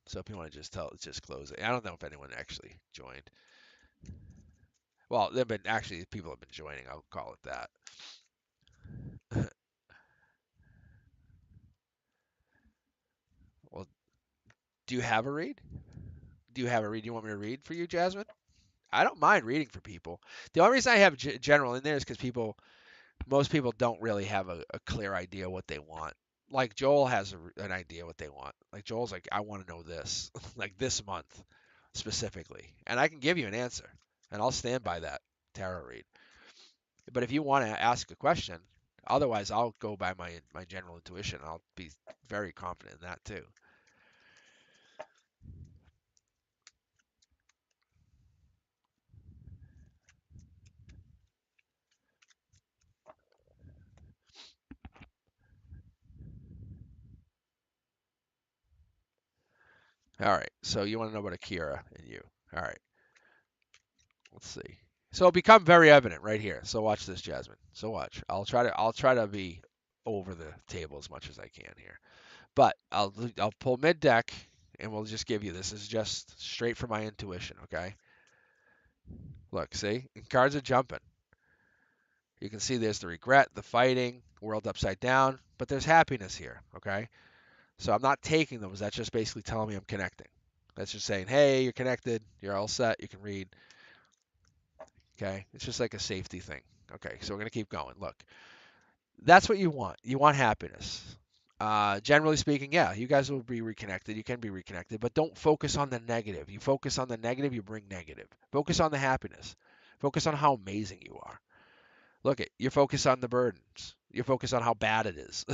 So if you want to just close it. I don't know if anyone actually joined. Well, there've been actually people have been joining. I'll call it that. Well, do you have a read? Do you have a read? Do you want me to read for you, Jasmine? I don't mind reading for people. The only reason I have general in there is because most people don't really have a clear idea what they want. Like Joel has an idea what they want. Like Joel's like, I want to know this, like this month specifically, and I can give you an answer, and I'll stand by that tarot read. But if you want to ask a question, otherwise I'll go by my general intuition. I'll be very confident in that too. All right. So you want to know about Akira and you. All right. Let's see. So it'll become very evident right here. So watch this, Jasmine. So watch. I'll try to be over the table as much as I can here. But I'll pull mid deck and we'll just give you this. This is just straight from my intuition, okay? Look, see? And cards are jumping. You can see there's the regret, the fighting, world upside down, but there's happiness here, okay? So I'm not taking those. That's just basically telling me I'm connecting. That's just saying, hey, you're connected, you're all set, you can read, okay? It's just like a safety thing. Okay, so we're going to keep going. Look, that's what you want. You want happiness. Generally speaking, yeah, you guys will be reconnected. You can be reconnected, but don't focus on the negative. You focus on the negative, you bring negative. Focus on the happiness. Focus on how amazing you are. Look at you're focused on the burdens. You're focused on how bad it is.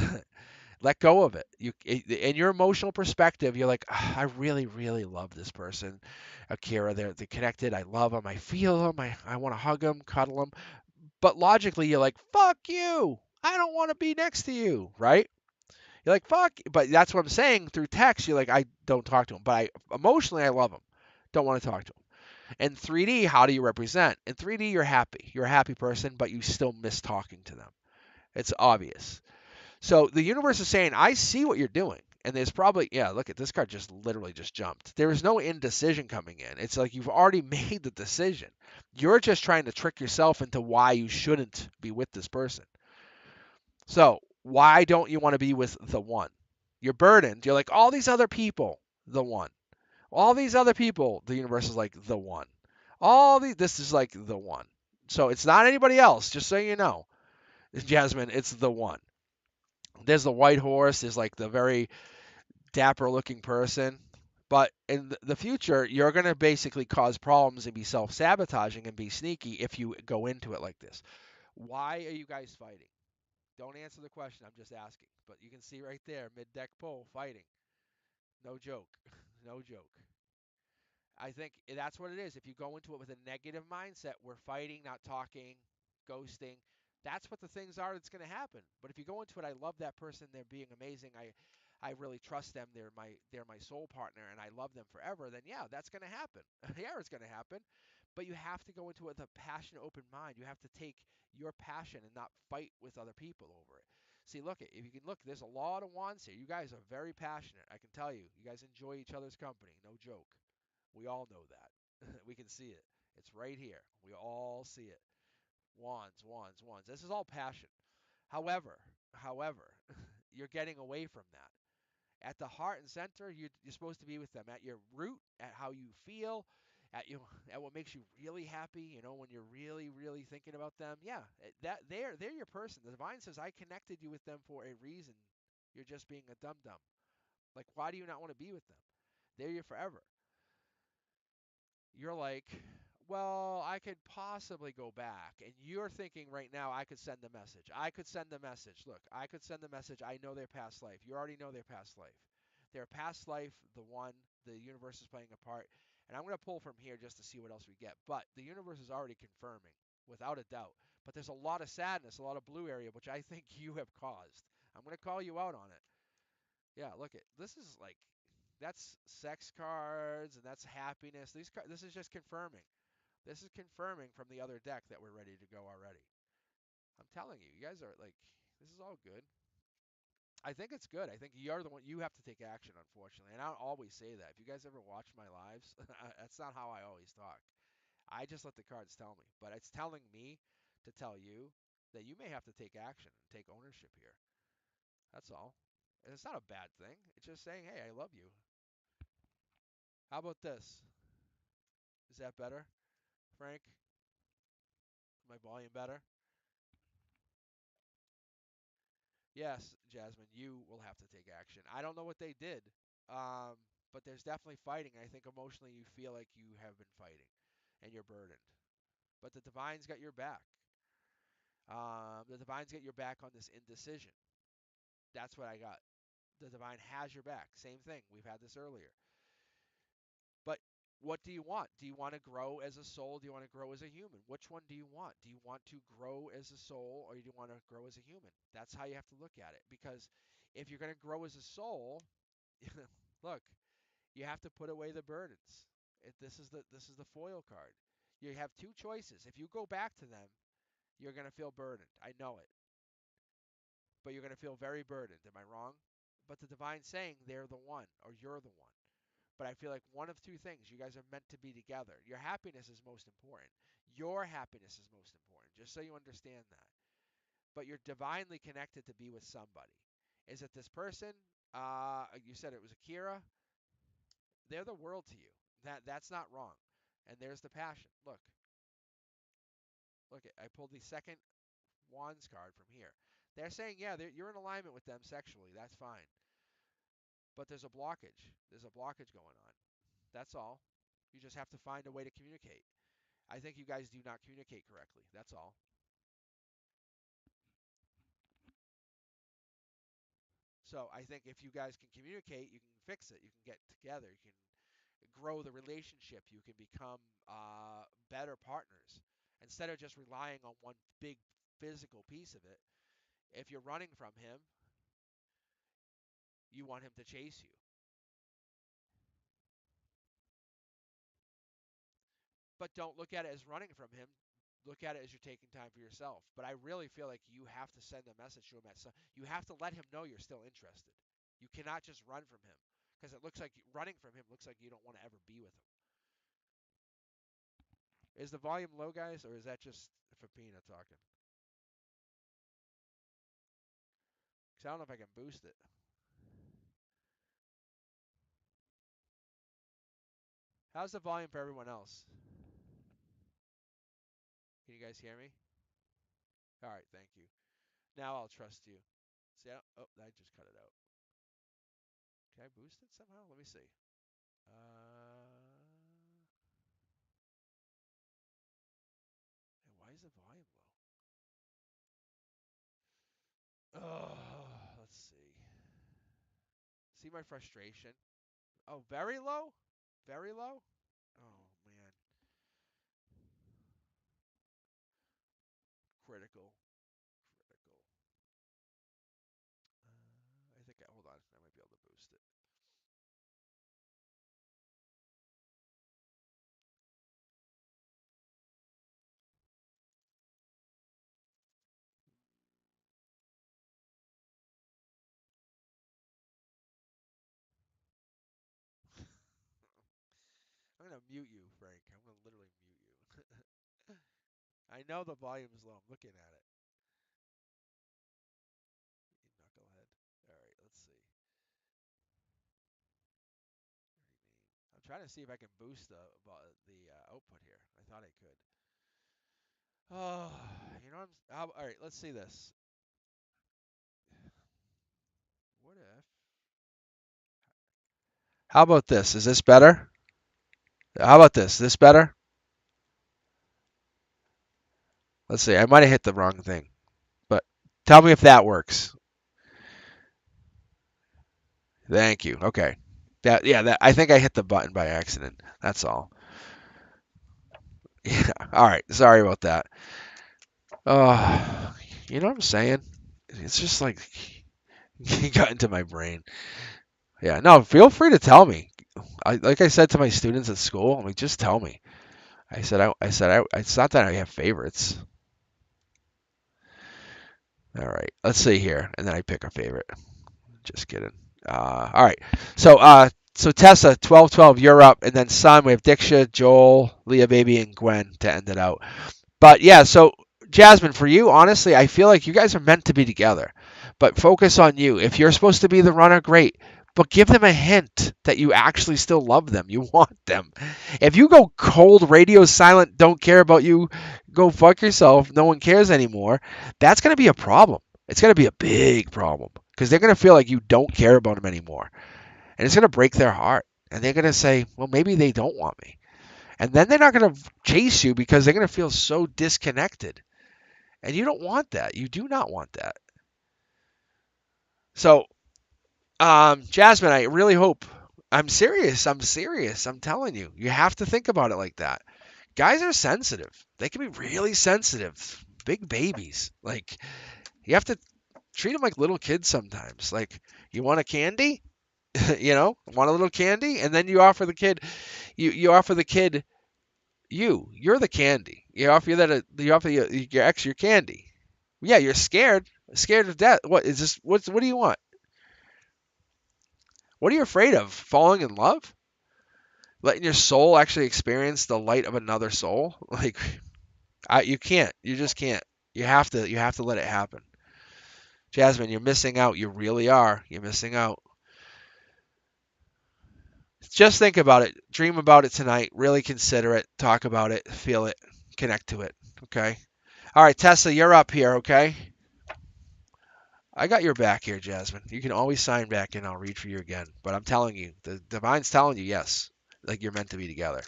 Let go of it. In your emotional perspective, you're like, "Ah, I really, really love this person, Akira. They're connected. I love them. I feel them. I want to hug them, cuddle them. But logically, you're like, fuck you. I don't want to be next to you, right? You're like, fuck. But that's what I'm saying through text. You're like, I don't talk to him. But emotionally, I love him. Don't want to talk to him. In 3D, how do you represent? In 3D, you're happy. You're a happy person, but you still miss talking to them. It's obvious. So the universe is saying, I see what you're doing. And there's probably, yeah, look at this card just literally just jumped. There is no indecision coming in. It's like you've already made the decision. You're just trying to trick yourself into why you shouldn't be with this person. So why don't you want to be with the one? You're burdened. You're like, all these other people, the one. All these other people, the universe is like the one. This is like the one. So it's not anybody else, just so you know. Jasmine, it's the one. There's the white horse, there's like the very dapper looking person. But in the future, you're going to basically cause problems and be self sabotaging and be sneaky if you go into it like this. Why are you guys fighting? Don't answer the question. I'm just asking. But you can see right there, mid deck pull, fighting. No joke. No joke. I think that's what it is. If you go into it with a negative mindset, we're fighting, not talking, ghosting. That's what the things are that's going to happen. But if you go into it, I love that person. They're being amazing. I really trust them. They're my soul partner, and I love them forever. Then yeah, that's going to happen. Yeah, it's going to happen. But you have to go into it with a passionate, open mind. You have to take your passion and not fight with other people over it. See, look, if you can look, there's a lot of wands here. You guys are very passionate. I can tell you. You guys enjoy each other's company. No joke. We all know that. We can see it. It's right here. We all see it. Wands, wands, wands. This is all passion. However, you're getting away from that. At the heart and center, you're supposed to be with them. At your root, at how you feel, at what makes you really happy. When you're really, really thinking about them. Yeah, that they're your person. The divine says, I connected you with them for a reason. You're just being a dum dum. Like, why do you not want to be with them? They're your forever. You're like, well, I could possibly go back. And you're thinking right now, I could send the message. I could send the message. Look, I could send the message. I know their past life. You already know their past life. Their past life, the one, the universe is playing a part. And I'm going to pull from here just to see what else we get. But the universe is already confirming, without a doubt. But there's a lot of sadness, a lot of blue area, which I think you have caused. I'm going to call you out on it. Yeah, look at this is like that's sex cards and that's happiness. This is just confirming. This is confirming from the other deck that we're ready to go already. I'm telling you, you guys are like this is all good. I think it's good. I think you're the one you have to take action, unfortunately. And I don't always say that. If you guys ever watch my lives, that's not how I always talk. I just let the cards tell me. But it's telling me to tell you that you may have to take action and take ownership here. That's all. And it's not a bad thing. It's just saying, hey, I love you. How about this? Is that better, Frank? My volume better? Yes, Jasmine, you will have to take action. I don't know what they did, but there's definitely fighting. I think emotionally you feel like you have been fighting and you're burdened. But the Divine's got your back. The Divine's got your back on this indecision. That's what I got. The Divine has your back. Same thing. We've had this earlier. But what do you want? Do you want to grow as a soul? Do you want to grow as a human? Which one do you want? Do you want to grow as a soul or do you want to grow as a human? That's how you have to look at it. Because if you're going to grow as a soul, look, You have to put away the burdens. This is the foil card. You have two choices. If you go back to them, you're going to feel burdened. I know it. But you're going to feel very burdened. Am I wrong? But the divine's saying they're the one or you're the one. But I feel like one of two things. You guys are meant to be together. Your happiness is most important. Your happiness is most important, just so you understand that. But you're divinely connected to be with somebody. Is it this person? You said it was Akira. They're the world to you. That's not wrong. And there's the passion. Look. I pulled the second wands card from here. They're saying, yeah, you're in alignment with them sexually. That's fine. But there's a blockage. There's a blockage going on. That's all. You just have to find a way to communicate. I think you guys do not communicate correctly. That's all. So I think if you guys can communicate, you can fix it. You can get together. You can grow the relationship. You can become better partners instead of just relying on one big physical piece of it. If you're running from him, you want him to chase you. But don't look at it as running from him. Look at it as you're taking time for yourself. But I really feel like you have to send a message to him at some. You have to let him know you're still interested. You cannot just run from him because it looks like running from him looks like you don't want to ever be with him. Is the volume low, guys, or is that just Fapina talking? Because I don't know if I can boost it. How's the volume for everyone else? Can you guys hear me? All right, thank you. Now I'll trust you. See, oh, I just cut it out. Can I boost it somehow? Let me see. And why is the volume low? Oh, let's see. See my frustration? Oh, very low? Very low? Oh, man. Critical. Critical. I think hold on. I might be able to boost it. I'm gonna mute you, Frank. I'm gonna literally mute you. I know the volume is low. I'm looking at it. You knucklehead. All right, let's see. I'm trying to see if I can boost the output here. I thought I could. Oh, all right. Let's see this. What if? How about this? Is this better? How about this? Is this better? Let's see. I might have hit the wrong thing, but tell me if that works. Thank you. Okay. That I think I hit the button by accident. That's all. Yeah. All right. Sorry about that. Oh, you know what I'm saying? It's just like he got into my brain. Yeah. No, feel free to tell me. Like I said to my students at school, I'm like, just tell me. It's not that I have favorites. All right. Let's see here, and then I pick a favorite. Just kidding. All right. So Tessa, 12-12, you're up, and then Sun, we have Diksha, Joel, Leah Baby, and Gwen to end it out. But yeah, so Jasmine, for you, honestly, I feel like you guys are meant to be together. But focus on you. If you're supposed to be the runner, great. But give them a hint that you actually still love them. You want them. If you go cold, radio silent, don't care about you, go fuck yourself, no one cares anymore, that's going to be a problem. It's going to be a big problem because they're going to feel like you don't care about them anymore. And it's going to break their heart. And they're going to say, well, maybe they don't want me. And then they're not going to chase you because they're going to feel so disconnected. And you don't want that. You do not want that. So, Jasmine, I really hope. I'm serious. I'm serious. I'm telling you. You have to think about it like that. Guys are sensitive. They can be really sensitive. Big babies. Like, you have to treat them like little kids sometimes. Like, you want a candy? Want a little candy, and then you offer the kid, you offer the kid, you're the candy. You offer your ex your candy. Yeah, you're scared of death. What is this? What do you want? What are you afraid of? Falling in love? Letting your soul actually experience the light of another soul? Like, you can't. You just can't. You have to let it happen. Jasmine, you're missing out. You really are. You're missing out. Just think about it. Dream about it tonight. Really consider it. Talk about it. Feel it. Connect to it. Okay. All right, Tessa, you're up here. Okay. I got your back here, Jasmine. You can always sign back in. I'll read for you again. But I'm telling you, the divine's telling you yes, like you're meant to be together.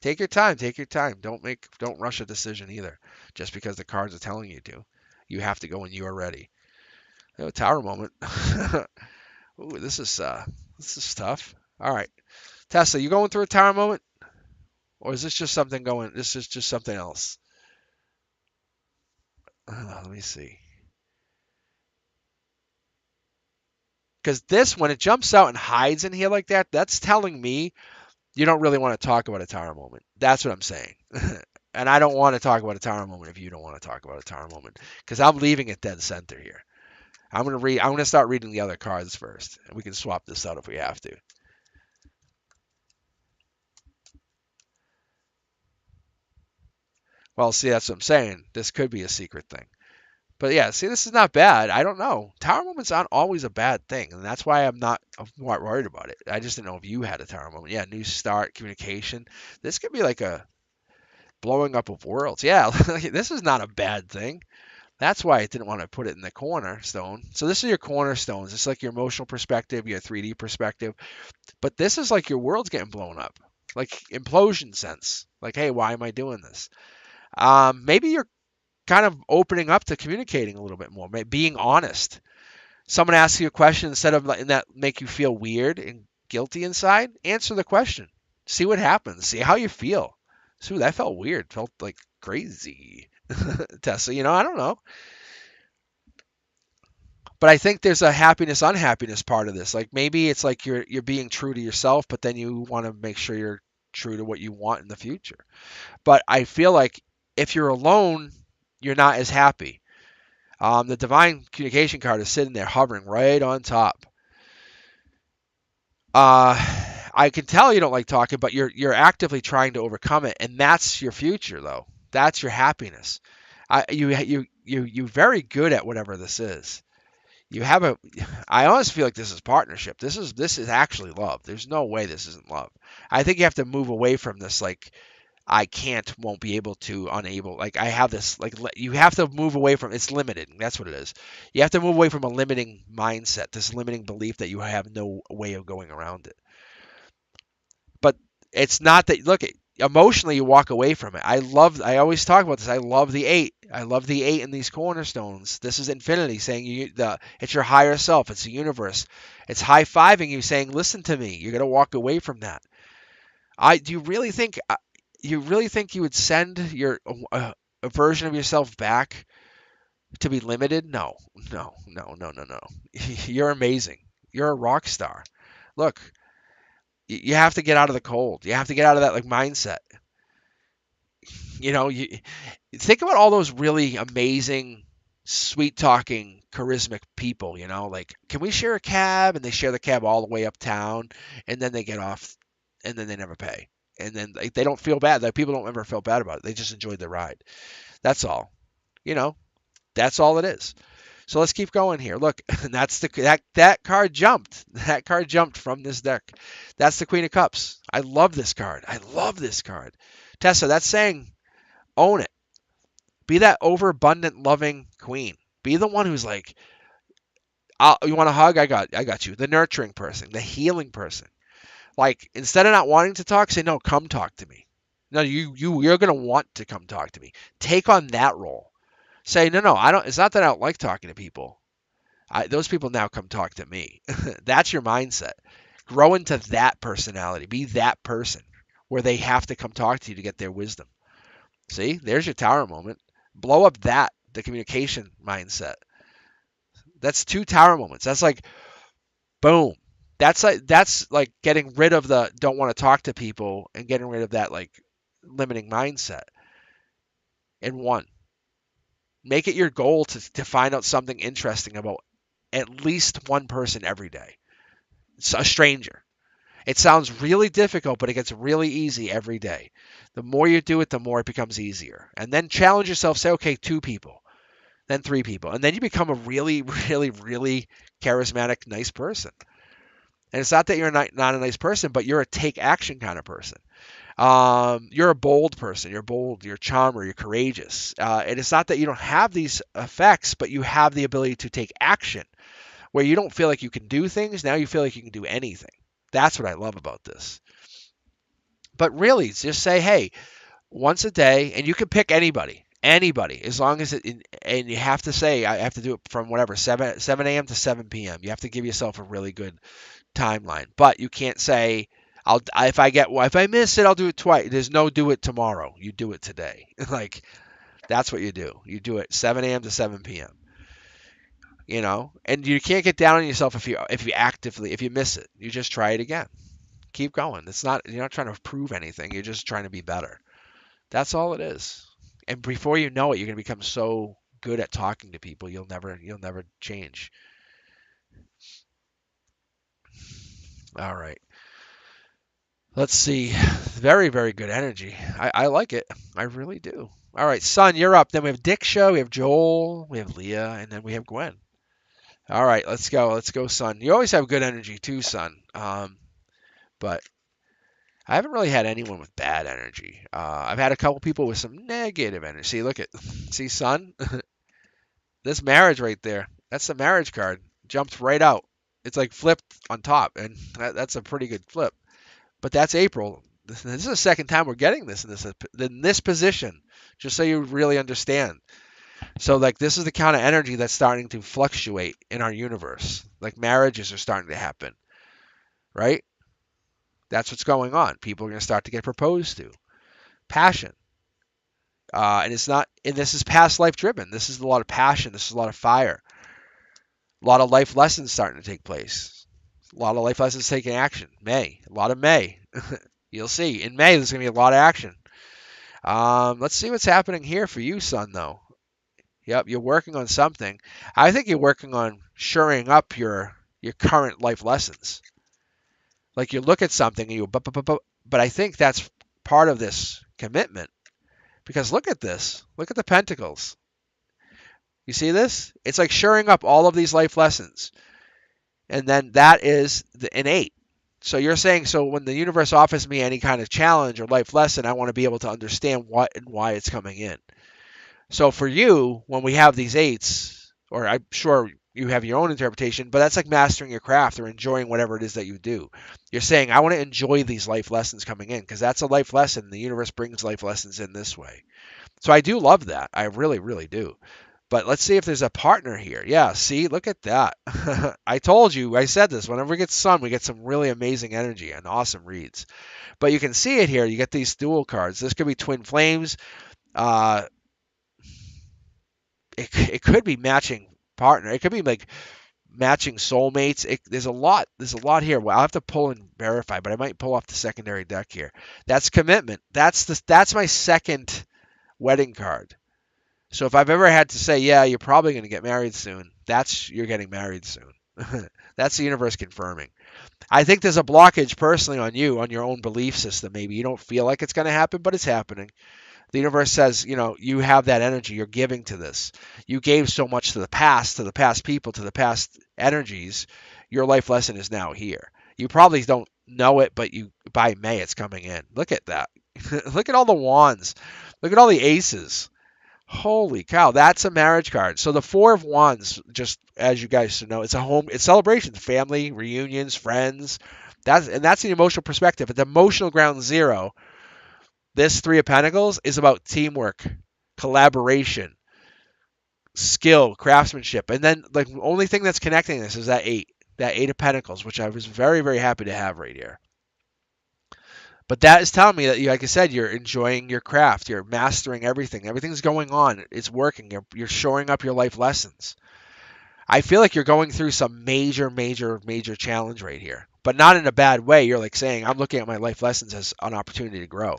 Take your time. Take your time. Don't rush a decision either. Just because the cards are telling you to, you have to go when you are ready. Tower moment. Ooh, this is tough. All right, Tessa, you going through a tower moment, or is this just something going? This is just something else. Let me see. Because this, when it jumps out and hides in here like that, that's telling me you don't really want to talk about a tower moment. That's what I'm saying. And I don't want to talk about a tower moment if you don't want to talk about a tower moment, because I'm leaving it dead center here. I'm gonna start reading the other cards first, and we can swap this out if we have to. Well, see, that's what I'm saying. This could be a secret thing. But yeah, see, this is not bad. I don't know. Tower moments aren't always a bad thing, and that's why I'm not worried about it. I just didn't know if you had a tower moment. Yeah, new start, communication. This could be like a blowing up of worlds. Yeah, this is not a bad thing. That's why I didn't want to put it in the cornerstone. So this is your cornerstones. It's like your emotional perspective, your 3D perspective. But this is like your world's getting blown up, like implosion sense. Like, hey, why am I doing this? Maybe you're kind of opening up to communicating a little bit more, being honest. Someone asks you a question, instead of letting that make you feel weird and guilty inside, answer the question. See what happens. See how you feel. So that felt weird. Felt like crazy. Tessa, I don't know. But I think there's a happiness unhappiness part of this. Like maybe it's like you're being true to yourself, but then you want to make sure you're true to what you want in the future. But I feel like if you're alone, you're not as happy. The divine communication card is sitting there hovering right on top. Uh, I can tell you don't like talking, but you're actively trying to overcome it, and that's your future, though. That's your happiness. You're very good at whatever this is. You have a. I honestly feel like this is partnership. This is actually love. There's no way this isn't love. I think you have to move away from this like I can't, won't be able to, unable. Like I have this, like you have to move away from. It's limited. That's what it is. You have to move away from a limiting mindset, this limiting belief that you have no way of going around it. But it's not that. Look, emotionally you walk away from it. I always talk about this. I love the eight. I love the eight in these cornerstones. This is infinity saying it's your higher self. It's the universe. It's high fiving you saying, listen to me. You're gonna walk away from that. Do you really think you would send a version of yourself back to be limited? No, no, no, no, no, no. You're amazing. You're a rock star. Look, you have to get out of the cold. You have to get out of that like mindset. You think about all those really amazing, sweet talking, charismatic people. Like, can we share a cab? And they share the cab all the way uptown, and then they get off, and then they never pay, and then like, they don't feel bad. Like people don't ever feel bad about it. They just enjoyed the ride. That's all. You know, that's all it is. So let's keep going here. Look, that's that card jumped. That card jumped from this deck. That's the Queen of Cups. I love this card. I love this card. Tessa, that's saying own it. Be that overabundant, loving queen. Be the one who's like, you want a hug? I got you. The nurturing person, the healing person. Like instead of not wanting to talk, say no. Come talk to me. No, you're gonna want to come talk to me. Take on that role. Say no, no. I don't. It's not that I don't like talking to people. Those people now come talk to me. That's your mindset. Grow into that personality. Be that person where they have to come talk to you to get their wisdom. See, there's your tower moment. Blow up the communication mindset. That's two tower moments. That's like, boom. That's like getting rid of the don't want to talk to people and getting rid of that like limiting mindset in one. Make it your goal to find out something interesting about at least one person every day. It's a stranger. It sounds really difficult, but it gets really easy every day. The more you do it, the more it becomes easier. And then challenge yourself, say, okay, 2 people, then 3 people. And then you become a really, really, really charismatic, nice person. And it's not that you're not a nice person, but you're a take action kind of person. You're a bold person. You're bold. You're a charmer. You're courageous. And it's not that you don't have these effects, but you have the ability to take action where you don't feel like you can do things. Now you feel like you can do anything. That's what I love about this. But really, just say, hey, once a day, and you can pick anybody, as long as and you have to say, I have to do it from whatever, 7 a.m. to 7 p.m. You have to give yourself a really good timeline. But you can't say, if I miss it, I'll do it twice. There's no do it tomorrow. You do it today. Like, that's what you do. You do it 7 a.m. to 7 p.m. And you can't get down on yourself if you miss it. You just try it again. Keep going. You're not trying to prove anything. You're just trying to be better. That's all it is. And before you know it, you're going to become so good at talking to people, you'll never change. All right. Let's see. Very, very good energy. I like it. I really do. All right, Son, you're up. Then we have Diksha, we have Joel, we have Leah, and then we have Gwen. All right, let's go. Let's go, Son. You always have good energy too, Son. But I haven't really had anyone with bad energy. I've had a couple people with some negative energy. See, Son, this marriage right there. That's the marriage card. Jumped right out. It's like flipped on top, and that's a pretty good flip. But that's April. This is the second time we're getting this in this position, just so you really understand. So like this is the kind of energy that's starting to fluctuate in our universe. Like marriages are starting to happen, right? That's what's going on. People are going to start to get proposed to. Passion. And it's not, and this is past life driven. This is a lot of passion. This is a lot of fire. A lot of life lessons starting to take place. A lot of life lessons taking action. A lot of May. You'll see. In May, there's going to be a lot of action. Let's see what's happening here for you, Son, though. Yep, you're working on something. I think you're working on shoring up your current life lessons. Like you look at something and you, but I think that's part of this commitment. Because look at this. Look at the pentacles. You see this? It's like shoring up all of these life lessons. And then that is an 8. So you're saying, so when the universe offers me any kind of challenge or life lesson, I want to be able to understand what and why it's coming in. So for you, when we have these 8s, or I'm sure you have your own interpretation, but that's like mastering your craft or enjoying whatever it is that you do. You're saying, I want to enjoy these life lessons coming in because that's a life lesson. The universe brings life lessons in this way. So I do love that. I really, really do. But let's see if there's a partner here. Yeah, see, look at that. I told you, I said this. Whenever we get Sun, we get some really amazing energy and awesome reads. But you can see it here. You get these dual cards. This could be twin flames. It could be matching partner. It could be like matching soulmates. There's a lot here. Well, I'll have to pull and verify, but I might pull off the secondary deck here. That's commitment. That's my second wedding card. So if I've ever had to say, yeah, you're probably going to get married soon, you're getting married soon. That's the universe confirming. I think there's a blockage personally on you, on your own belief system. Maybe you don't feel like it's going to happen, but it's happening. The universe says, you have that energy. You're giving to this. You gave so much to the past people, to the past energies. Your life lesson is now here. You probably don't know it, but by May it's coming in. Look at that. Look at all the wands. Look at all the aces. Holy cow, that's a marriage card. So the 4 of Wands, just as you guys should know, it's celebrations, family, reunions, friends. That's the emotional perspective. At the emotional ground zero, this 3 of Pentacles is about teamwork, collaboration, skill, craftsmanship. And then the only thing that's connecting this is that 8 of Pentacles, which I was very, very happy to have right here. But that is telling me that, like I said, you're enjoying your craft. You're mastering everything. Everything's going on. It's working. You're showing up your life lessons. I feel like you're going through some major, major, major challenge right here, but not in a bad way. You're like saying, I'm looking at my life lessons as an opportunity to grow.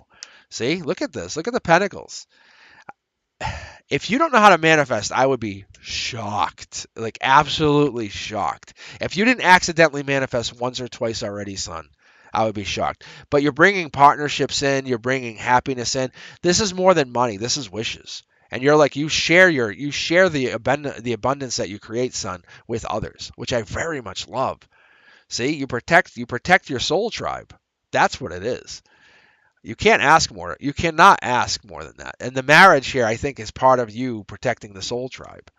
See, look at this. Look at the pentacles. If you don't know how to manifest, I would be shocked. Like, absolutely shocked. If you didn't accidentally manifest once or twice already, son, I would be shocked. But you're bringing partnerships in, you're bringing happiness in. This is more than money. This is wishes. And you're like, you share the abundance that you create, son, with others, which I very much love. See, you protect your soul tribe. That's what it is. You can't ask more. You cannot ask more than that. And the marriage here, I think, is part of you protecting the soul tribe.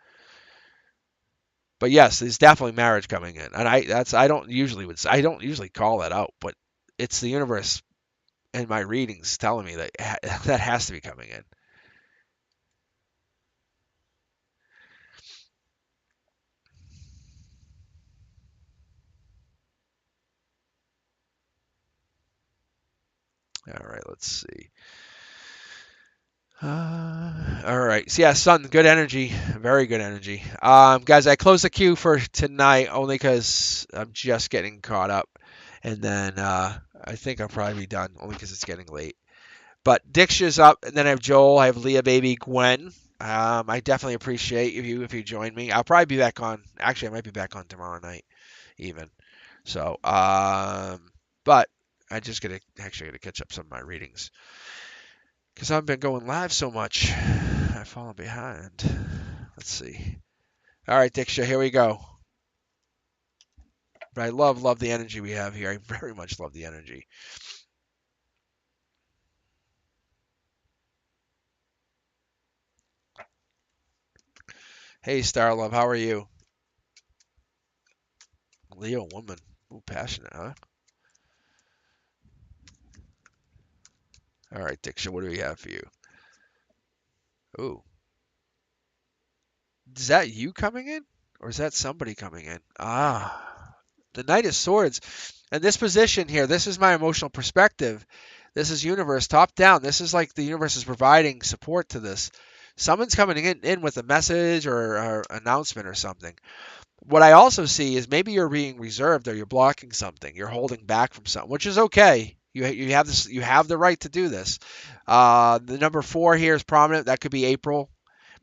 But yes, there's definitely marriage coming in, and I don't usually call that out, but it's the universe and my readings telling me that that has to be coming in. All right, let's see. All right. So yeah, sun, good energy, very good energy. Guys, I closed the queue for tonight only because I'm just getting caught up, and then I think I'll probably be done only because it's getting late. But Dixa's up, and then I have Joel, I have Leah, baby, Gwen. I definitely appreciate if you join me. I'll probably be back on. Actually, I might be back on tomorrow night, even. So, but I just gotta actually gotta catch up some of my readings. Because I've been going live so much, I've fallen behind. Let's see. All right, Diksha, here we go. But I love the energy we have here. I very much love the energy. Hey, Star Love, how are you? Leo woman. Ooh, passionate, huh? All right, Diksha, what do we have for you? Ooh, is that you coming in? Or is that somebody coming in? Ah, the Knight of Swords. And this position here, this is my emotional perspective. This is universe top down. This is like the universe is providing support to this. Someone's coming in with a message or announcement or something. What I also see is maybe you're being reserved or you're blocking something. You're holding back from something, which is okay. You have this. You have the right to do this. The number 4 here is prominent. That could be April.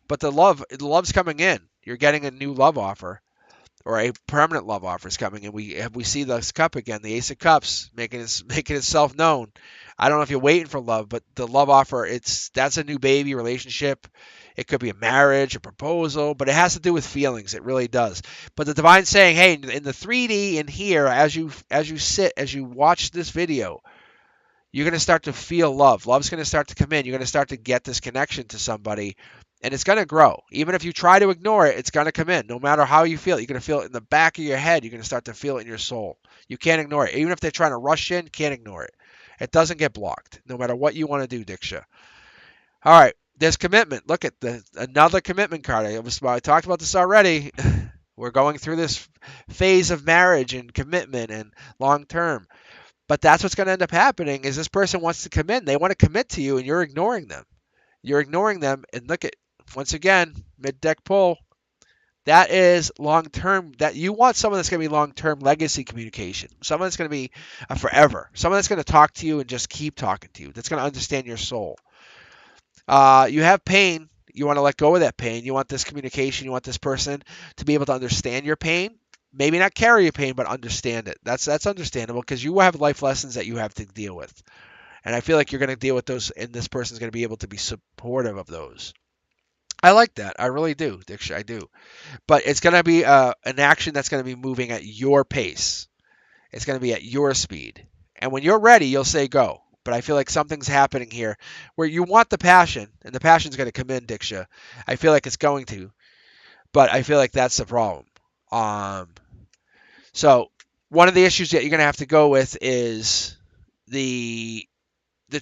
But the love's coming in. You're getting a new love offer or a permanent love offer is coming, and we see this cup again, the Ace of Cups, making itself known. I don't know if you're waiting for love, but the love offer, that's a new baby relationship. It could be a marriage, a proposal, but it has to do with feelings. It really does. But the divine's saying, hey, in the 3D in here, as you watch this video, you're going to start to feel love. Love's going to start to come in. You're going to start to get this connection to somebody, and it's going to grow. Even if you try to ignore it, it's going to come in. No matter how you feel, you're going to feel it in the back of your head. You're going to start to feel it in your soul. You can't ignore it. Even if they're trying to rush in, can't ignore it. It doesn't get blocked, no matter what you want to do, Diksha. All right, there's commitment. Look at another commitment card. I talked about this already. We're going through this phase of marriage and commitment and long term. But that's what's going to end up happening is this person wants to come in. They want to commit to you, and you're ignoring them. You're ignoring them. And look at, once again, mid-deck pull. That is long-term. That you want someone that's going to be long-term legacy communication. Someone that's going to be forever. Someone that's going to talk to you and just keep talking to you. That's going to understand your soul. You have pain. You want to let go of that pain. You want this communication. You want this person to be able to understand your pain. Maybe not carry your pain, but understand it. That's understandable because you have life lessons that you have to deal with. And I feel like you're going to deal with those, and this person's going to be able to be supportive of those. I like that. I really do, Diksha. I do. But it's going to be an action that's going to be moving at your pace. It's going to be at your speed. And when you're ready, you'll say go. But I feel like something's happening here where you want the passion, and the passion's going to come in, Diksha. I feel like it's going to. But I feel like that's the problem. So one of the issues that you're going to have to go with is the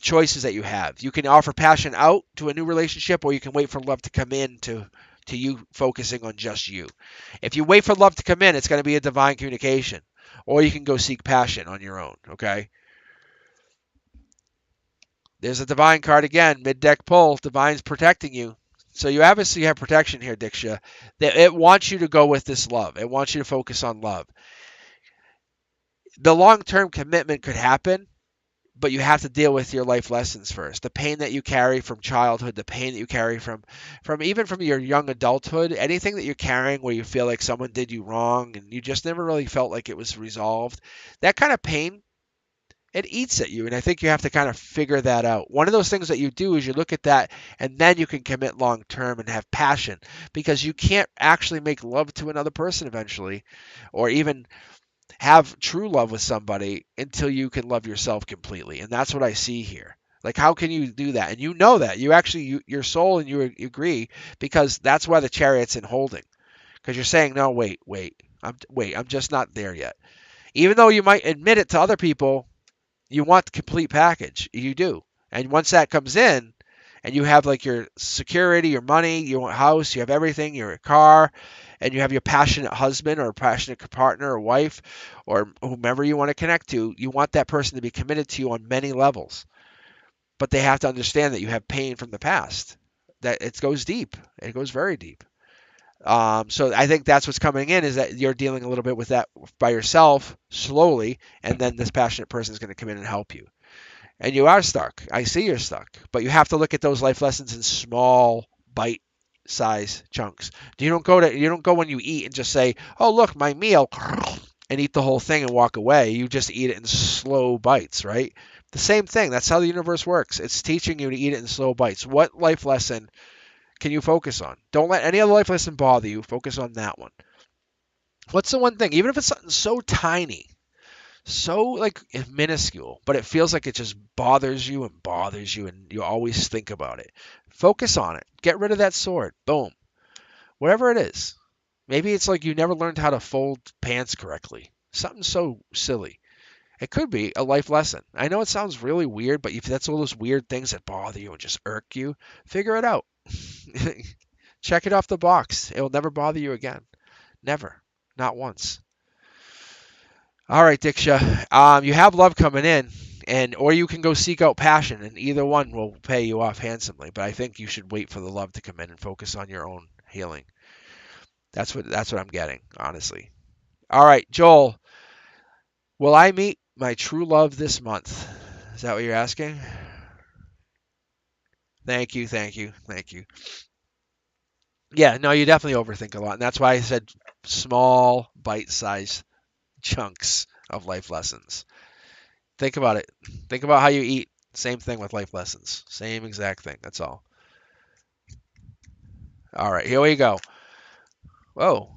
choices that you have. You can offer passion out to a new relationship, or you can wait for love to come in to you focusing on just you. If you wait for love to come in, it's going to be a divine communication, or you can go seek passion on your own. Okay. There's a divine card again, mid-deck pull. Divine's protecting you. So you obviously have protection here, Diksha. That it wants you to go with this love. It wants you to focus on love. The long-term commitment could happen, but you have to deal with your life lessons first. The pain that you carry from childhood, the pain that you carry from even from your young adulthood, anything that you're carrying where you feel like someone did you wrong and you just never really felt like it was resolved. That kind of pain, it eats at you, and I think you have to kind of figure that out. One of those things that you do is you look at that and then you can commit long term and have passion, because you can't actually make love to another person eventually, or even have true love with somebody until you can love yourself completely. And that's what I see here. Like, how can you do that? And you know that. You actually, your soul and you agree, because that's why the chariot's in holding. Because you're saying, no, I'm just not there yet. Even though you might admit it to other people, you want the complete package. You do. And once that comes in, and you have like your security, your money, your house, you have everything, your car, and you have your passionate husband or passionate partner or wife or whomever you want to connect to, you want that person to be committed to you on many levels. But they have to understand that you have pain from the past, that it goes deep. It goes very deep. So I think that's what's coming in, is that you're dealing a little bit with that by yourself slowly, and then this passionate person is going to come in and help you. And you are stuck. I see you're stuck. But you have to look at those life lessons in small bite size chunks. You don't go when you eat and just say, "Oh, look, my meal," and eat the whole thing and walk away. You just eat it in slow bites, right? The same thing. That's how the universe works. It's teaching you to eat it in slow bites. What life lesson can you focus on? Don't let any other life lesson bother you. Focus on that one. What's the one thing, even if it's something so tiny, so like minuscule, but it feels like it just bothers you and you always think about it. Focus on it. Get rid of that sword. Boom. Whatever it is. Maybe it's like you never learned how to fold pants correctly. Something so silly. It could be a life lesson. I know it sounds really weird, but if that's all those weird things that bother you and just irk you, figure it out. Check it off the box. It will never bother you again. Never. Not once. All right, Diksha. You have love coming in, and or you can go seek out passion, and either one will pay you off handsomely. But I think you should wait for the love to come in and focus on your own healing. That's what I'm getting, honestly. All right, Joel. Will I meet my true love this month? Is that what you're asking? Thank you, thank you, thank you. Yeah, no, you definitely overthink a lot, and that's why I said small, bite-sized chunks of life lessons. Think about it. Think about how you eat. Same thing with life lessons. Same exact thing. That's all. All right, here we go. Whoa.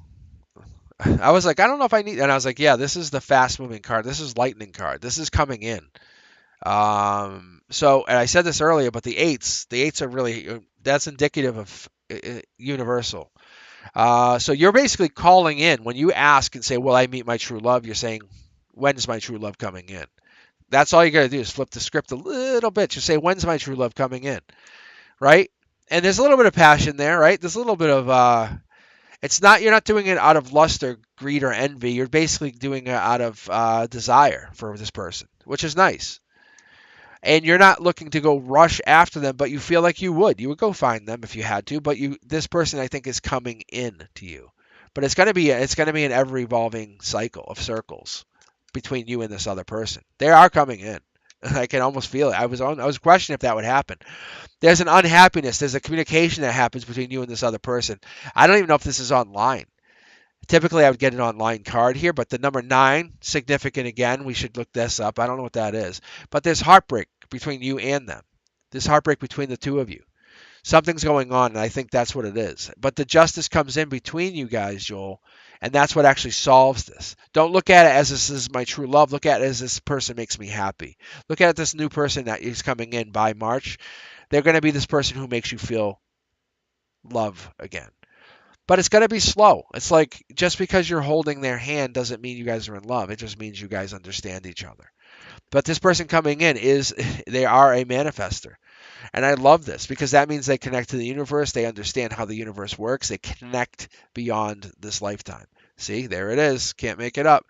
I was like, I don't know if I need, and I was like, yeah, this is the fast moving card. This is lightning card. This is coming in. So, and I said this earlier, but the eights are really, that's indicative of universal. So you're basically calling in when you ask and say, will I meet my true love? You're saying, when's my true love coming in? That's all you got to do is flip the script a little bit. You say, when's my true love coming in? Right? And there's a little bit of passion there, right? There's a little bit of it's not, you're not doing it out of lust or greed or envy. You're basically doing it out of desire for this person, which is nice. And you're not looking to go rush after them, but you feel like you would. You would go find them if you had to, but this person I think is coming in to you. But it's going to be an ever evolving cycle of circles between you and this other person. They are coming in. I can almost feel it. I was questioning if that would happen. There's an unhappiness. There's a communication that happens between you and this other person. I don't even know if this is online. Typically, I would get an online card here, but the number 9, significant again. We should look this up. I don't know what that is. But there's heartbreak between you and them. There's heartbreak between the two of you. Something's going on, and I think that's what it is. But the justice comes in between you guys, Joel, and that's what actually solves this. Don't look at it as this is my true love. Look at it as this person makes me happy. Look at it, this new person that is coming in by March. They're going to be this person who makes you feel love again. But it's going to be slow. It's like just because you're holding their hand doesn't mean you guys are in love. It just means you guys understand each other. But this person coming in they are a manifester. And I love this because that means they connect to the universe. They understand how the universe works. They connect beyond this lifetime. See, there it is. Can't make it up.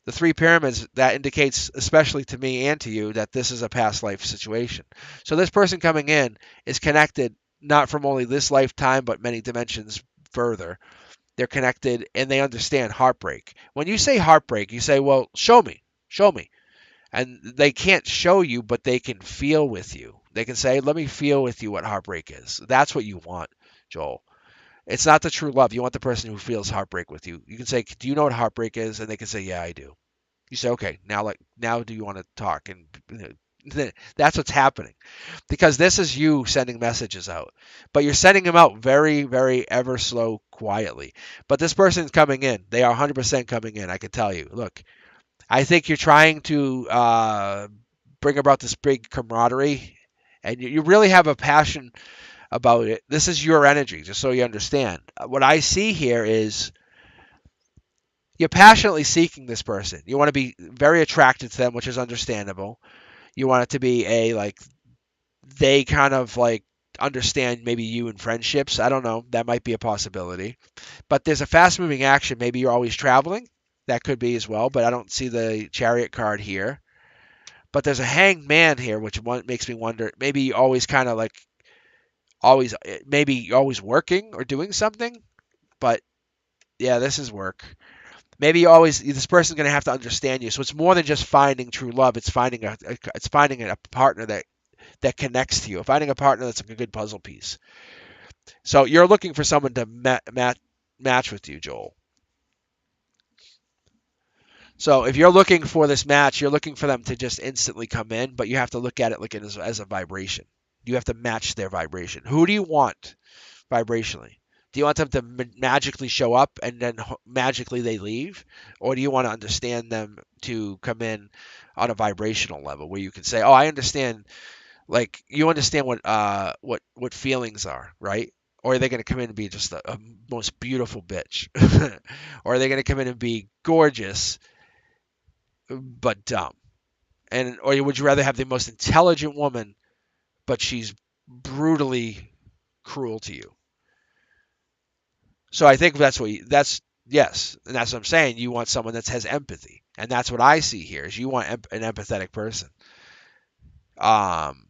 The 3 pyramids, that indicates, especially to me and to you, that this is a past life situation. So this person coming in is connected not from only this lifetime, but many dimensions further. They're connected and they understand heartbreak. When you say heartbreak, you say, well, show me, show me. And they can't show you, but they can feel with you. They can say, let me feel with you what heartbreak is. That's what you want, Joel. It's not the true love. You want the person who feels heartbreak with you. You can say, do you know what heartbreak is? And they can say, yeah, I do. You say, okay, now do you want to talk? And that's what's happening, because this is you sending messages out, but you're sending them out very, very ever slow, quietly. But this person's coming in. They are 100% coming in. I can tell you. Look, I think you're trying to bring about this big camaraderie, and you really have a passion about it. This is your energy, just so you understand. What I see here is you're passionately seeking this person. You want to be very attracted to them, which is understandable. You want it to be a like they kind of like understand maybe you in friendships. I don't know. That might be a possibility. But there's a fast moving action. Maybe you're always traveling. That could be as well, but I don't see the chariot card here. But there's a hanged man here, which makes me wonder. Maybe you always kind of like always, maybe you're always working or doing something. But yeah, this is work. Maybe you always this person's going to have to understand you. So it's more than just finding true love. It's finding a partner that connects to you. Finding a partner that's like a good puzzle piece. So you're looking for someone to match with you, Joel. So if you're looking for this match, you're looking for them to just instantly come in, but you have to look at it like as a vibration. You have to match their vibration. Who do you want vibrationally? Do you want them to magically show up and then magically they leave? Or do you want to understand them to come in on a vibrational level where you can say, "Oh, I understand," like you understand what feelings are, right? Or are they going to come in and be just a most beautiful bitch? Or are they going to come in and be gorgeous but dumb? And or would you rather have the most intelligent woman but she's brutally cruel to you? So I think that's yes, and that's what I'm saying. You want someone that has empathy, and that's what I see here. Is you want an empathetic person. Um,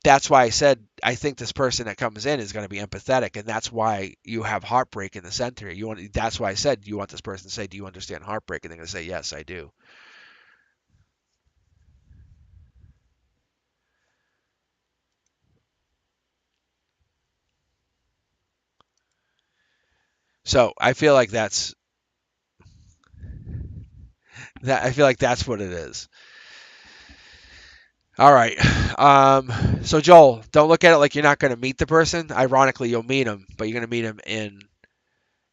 that's why I said I think this person that comes in is going to be empathetic, and that's why you have heartbreak in the center. You want that's why I said you want this person to say, "Do you understand heartbreak?" And they're going to say, "Yes, I do." So I feel like I feel like that's what it is. All right. So Joel, don't look at it like you're not going to meet the person. Ironically, you'll meet him, but you're going to meet him in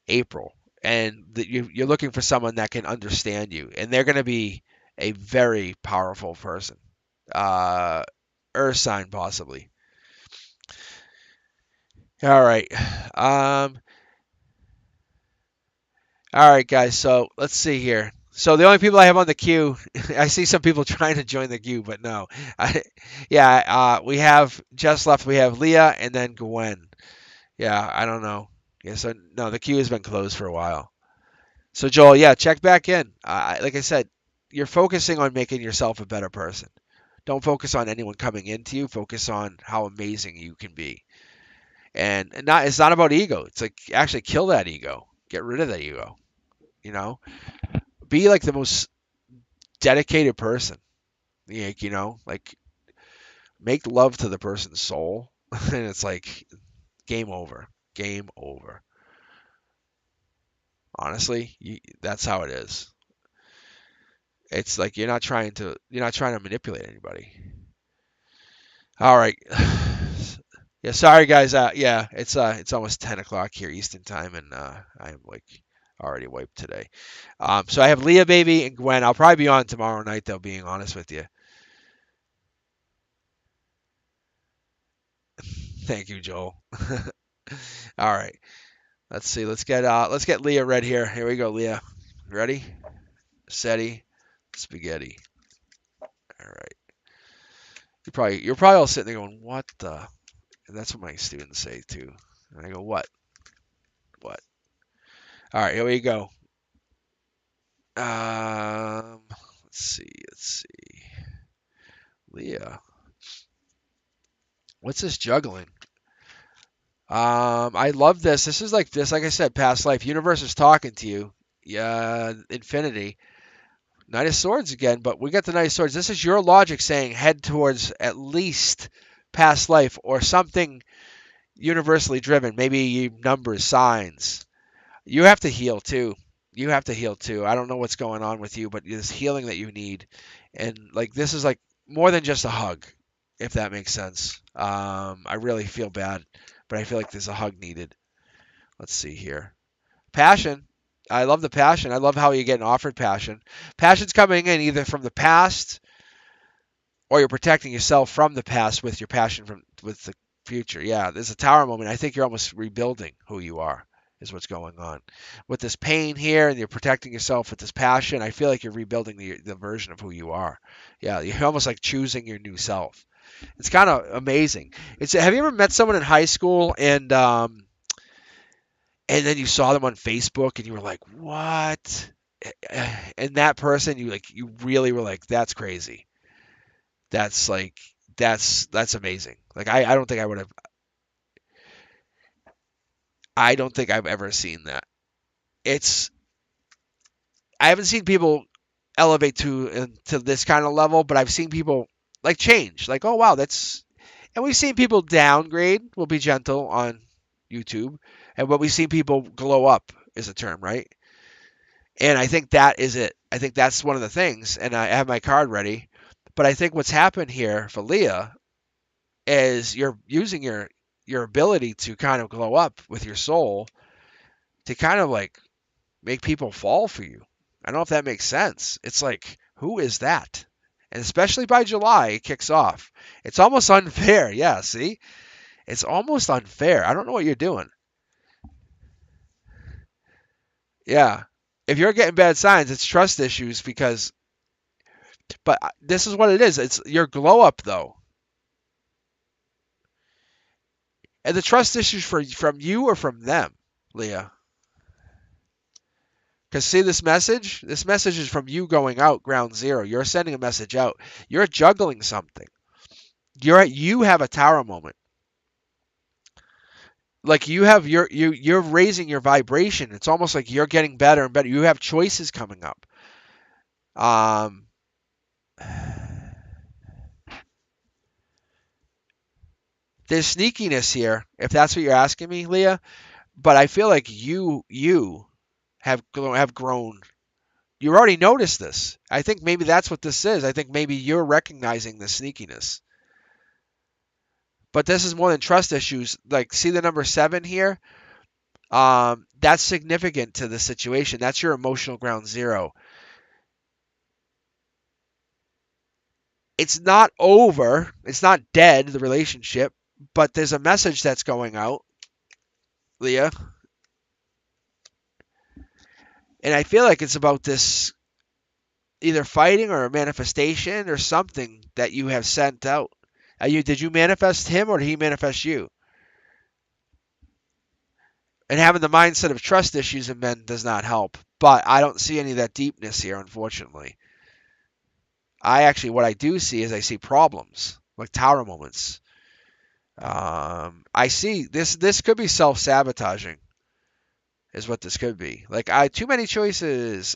April, and you're looking for someone that can understand you, and they're going to be a very powerful person. Uh, Earth sign possibly. All right. Um, all right, guys. So let's see here. So the only people I have on the queue, I see some people trying to join the queue, but no. I, yeah, we have just left. We have Leah and then Gwen. Yeah, I don't know. Yeah, so no, the queue has been closed for a while. So Joel, yeah, check back in. Like I said, you're focusing on making yourself a better person. Don't focus on anyone coming into you. Focus on how amazing you can be. And not it's not about ego. It's like actually kill that ego. Get rid of that ego. You know, be like the most dedicated person. Like make love to the person's soul, and it's like game over. Game over. Honestly, that's how it is. It's like you're not trying to manipulate anybody. All right. Yeah, sorry guys. Yeah, it's almost 10 o'clock here Eastern time, and I am like already wiped today. So I have Leah, baby, and Gwen. I'll probably be on tomorrow night, though. Being honest with you. Thank you, Joel. All right. Let's see. Let's get Leah read here. Here we go, Leah. Ready? Steady. Spaghetti. All right. You're probably all sitting there going, "What the?" And that's what my students say too. And I go, "What? What?" All right. Here we go. Let's see. Let's see. Leah, what's this juggling? I love this. This is like this, like I said, past life. Universe is talking to you. Yeah, infinity. Knight of Swords again, but we got the Knight of Swords. This is your logic saying head towards at least past life or something universally driven. Maybe numbers, signs. You have to heal too. You have to heal too. I don't know what's going on with you, but this healing that you need, and like this is like more than just a hug, if that makes sense. I really feel bad, but I feel like there's a hug needed. Let's see here. Passion. I love the passion. I love how you're getting offered passion. Passion's coming in either from the past or you're protecting yourself from the past with your passion from with the future. Yeah, there's a tower moment. I think you're almost rebuilding who you are is what's going on. With this pain here and you're protecting yourself with this passion, I feel like you're rebuilding the version of who you are. Yeah, you're almost like choosing your new self. It's kind of amazing. It's have you ever met someone in high school and then you saw them on Facebook and you were like, "What?" And that person you really were like, "That's crazy." That's like that's amazing. Like I don't think I would have I don't think I've ever seen that. It's I haven't seen people elevate to this kind of level, but I've seen people like change. Like, oh wow, that's and we've seen people downgrade, we'll be gentle on YouTube, and what we've seen people glow up is a term, right? And I think that is it. I think that's one of the things, and I have my card ready. But I think what's happened here for Leah is you're using your ability to kind of glow up with your soul to kind of like make people fall for you. I don't know if that makes sense. It's like, who is that? And especially by July, it kicks off. It's almost unfair. Yeah, see? It's almost unfair. I don't know what you're doing. Yeah. If you're getting bad signs, it's trust issues because, but this is what it is. It's your glow up though. And the trust issues from you or from them, Leah. Because see this message? This message is from you going out ground zero. You're sending a message out. You're juggling something. You have a tower moment. Like you're raising your vibration. It's almost like you're getting better and better. You have choices coming up. Um, there's sneakiness here, if that's what you're asking me, Leah. But I feel like you have grown. You already noticed this. I think maybe that's what this is. I think maybe you're recognizing the sneakiness. But this is more than trust issues. Like, see the number 7 here? That's significant to the situation. That's your emotional ground zero. It's not over. It's not dead, the relationship, but there's a message that's going out, Leah. And I feel like it's about this either fighting or a manifestation or something that you have sent out. Did you manifest him or did he manifest you? And having the mindset of trust issues in men does not help. But I don't see any of that deepness here, unfortunately. What I do see is I see problems, like tower moments. I see this. This could be self-sabotaging, is what this could be. Like too many choices.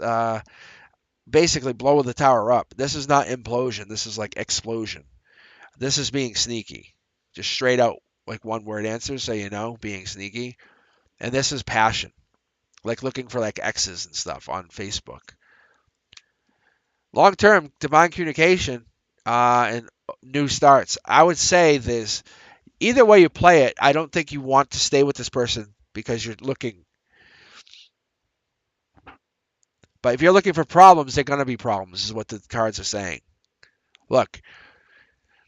Basically blow the tower up. This is not implosion. This is like explosion. This is being sneaky. Just straight out, like one word answers, so you know, being sneaky. And this is passion, like looking for like X's and stuff on Facebook. Long term, divine communication and new starts. I would say there's either way you play it. I don't think you want to stay with this person because you're looking. But if you're looking for problems, they're going to be problems, is what the cards are saying. Look,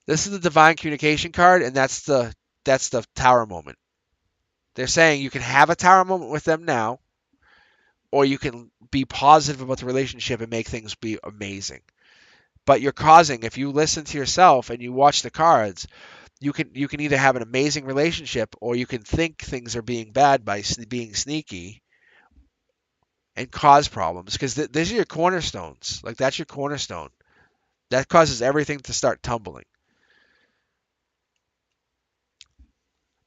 this is the divine communication card, and that's the tower moment. They're saying you can have a tower moment with them now, or you can be positive about the relationship and make things be amazing. But you're causing, if you listen to yourself and you watch the cards, you can either have an amazing relationship or you can think things are being bad by being sneaky and cause problems because these are your cornerstones. Like that's your cornerstone. That causes everything to start tumbling.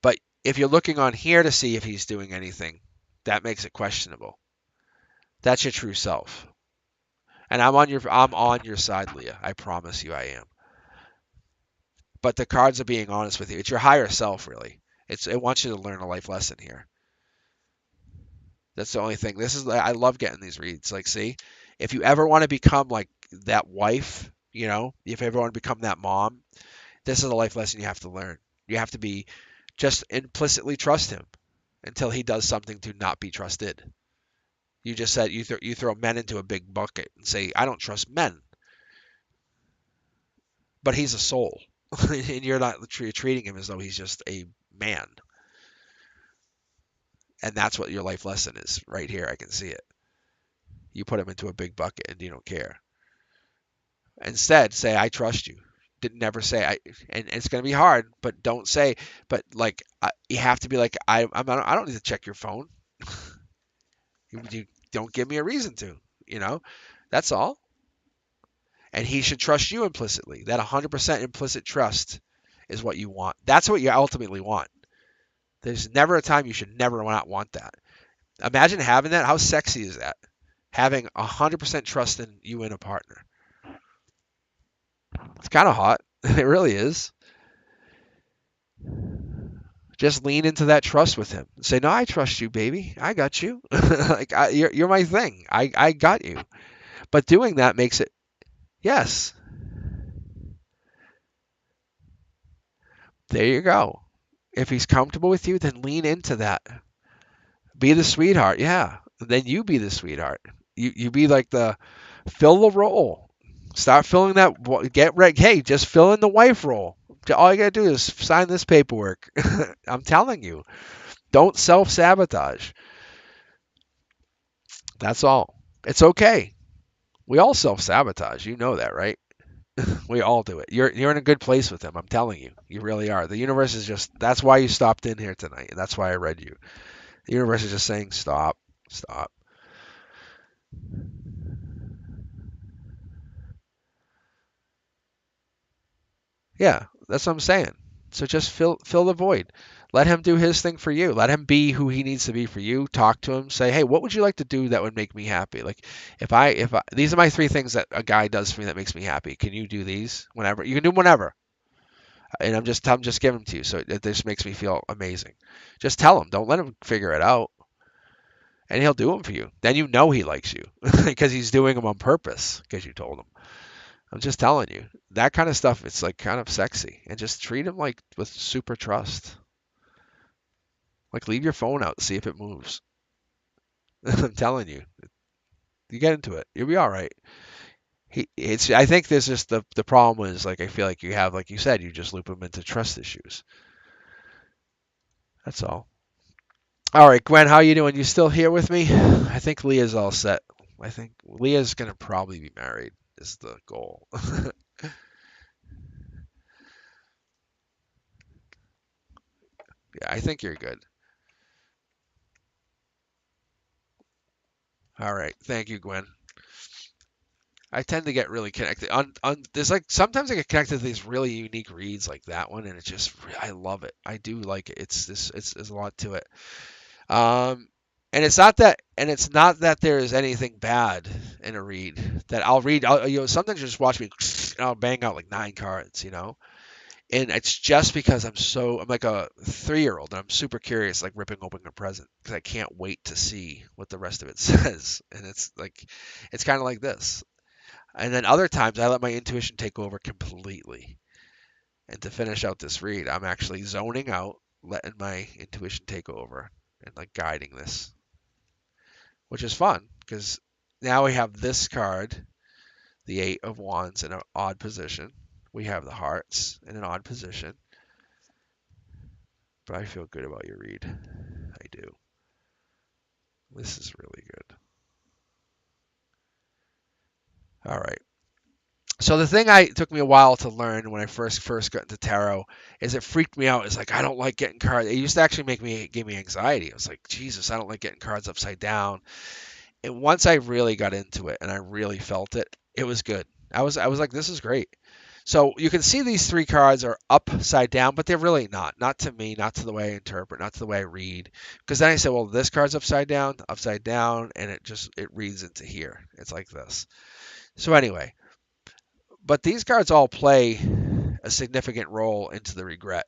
But If you're looking on here to see if he's doing anything, that makes it questionable. That's your true self. And I'm on your side, Leah. I promise you I am. But the cards are being honest with you. It's your higher self, really. It wants you to learn a life lesson here. That's the only thing. I love getting these reads. Like, see, if you ever want to become like that wife, if you ever want to become that mom, this is a life lesson you have to learn. You have to be just implicitly trust him until he does something to not be trusted. You just said you throw men into a big bucket and say, I don't trust men, but he's a soul, and you're not treating him as though he's just a man. And that's what your life lesson is right here. I can see it. You put him into a big bucket and you don't care. Instead, say, I trust you. Didn't never say I, and it's gonna be hard, but don't say, but like you have to be like I don't need to check your phone. You don't give me a reason to, you know. That's all. And he should trust you implicitly. That 100% implicit trust is what you want. That's what you ultimately want. There's never a time you should never not want that. Imagine having that. How sexy is that? Having 100% trust in you and a partner. It's kind of hot. It really is. Just lean into that trust with him. Say, no, I trust you, baby. I got you. Like you're my thing. I got you. But doing that makes it yes. There you go. If he's comfortable with you, then lean into that. Be the sweetheart. Yeah. Then you be the sweetheart. You be like the fill the role. Start filling that. Get ready. Hey, just fill in the wife role. All you gotta do is sign this paperwork. I'm telling you. Don't self sabotage. That's all. It's okay. We all self sabotage. You know that, right? We all do it. You're in a good place with him. I'm telling you. You really are. The universe is just. That's why you stopped in here tonight. And that's why I read you. The universe is just saying, stop, stop. Yeah, that's what I'm saying. So just fill the void. Let him do his thing for you. Let him be who he needs to be for you. Talk to him. Say, hey, what would you like to do that would make me happy? Like, if I these are my three things that a guy does for me that makes me happy. Can you do these whenever? You can do them whenever. And I'm just giving them to you. So it just makes me feel amazing. Just tell him. Don't let him figure it out, and he'll do them for you. Then you know he likes you because he's doing them on purpose because you told him. I'm just telling you, that kind of stuff, it's like kind of sexy. And just treat him like with super trust. Like leave your phone out, see if it moves. I'm telling you, you get into it, you'll be all right. I think there's just the problem is like I feel like you have, like you said, you just loop him into trust issues. That's all. All right, Gwen, how you doing? You still here with me? I think Leah's all set. I think Leah's gonna probably be married is the goal. Yeah, I think you're good. All right, thank you, Gwen. I tend to get really connected on there's like sometimes I get connected to these really unique reads like that one, and it just I love it. I do like it. It's there's a lot to it. Um, and it's not that there is anything bad in a read that I'll read. Sometimes you just watch me and I'll bang out like 9 cards. And it's just because I'm like a 3-year old and I'm super curious, like ripping open a present because I can't wait to see what the rest of it says. And it's kind of like this. And then other times I let my intuition take over completely. And to finish out this read, I'm actually zoning out, letting my intuition take over and like guiding this, which is fun because now we have this card, the 8 of Wands, in an odd position. We have the hearts in an odd position. But I feel good about your read. I do. This is really good. All right. So the thing I took me a while to learn when I first got into tarot is it freaked me out. It's like I don't like getting cards. It used to actually give me anxiety. I was like, Jesus, I don't like getting cards upside down. And once I really got into it and I really felt it, it was good. I was like, this is great. So you can see these three cards are upside down, but they're really not. Not to me, not to the way I interpret, not to the way I read. Because then I say, well, this card's upside down, and it reads into here. It's like this. So anyway, but these cards all play a significant role into the regret.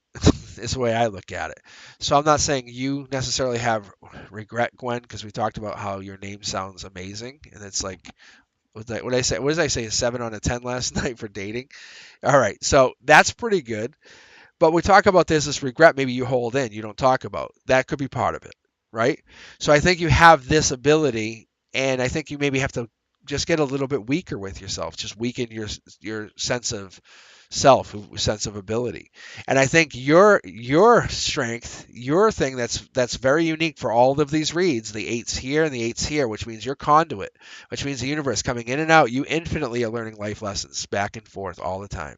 Is the way I look at it. So I'm not saying you necessarily have regret, Gwen, because we talked about how your name sounds amazing, and it's like what did I say? What did I say? A 7 out of 10 last night for dating. All right, so that's pretty good. But we talk about this regret. Maybe you hold in, you don't talk about. That could be part of it, right? So I think you have this ability, and I think you maybe have to just get a little bit weaker with yourself. Just weaken your sense of self, sense of ability. And I think your strength, your thing that's very unique for all of these reads, the eights here and the eights here, which means your conduit, which means the universe coming in and out. You infinitely are learning life lessons back and forth all the time.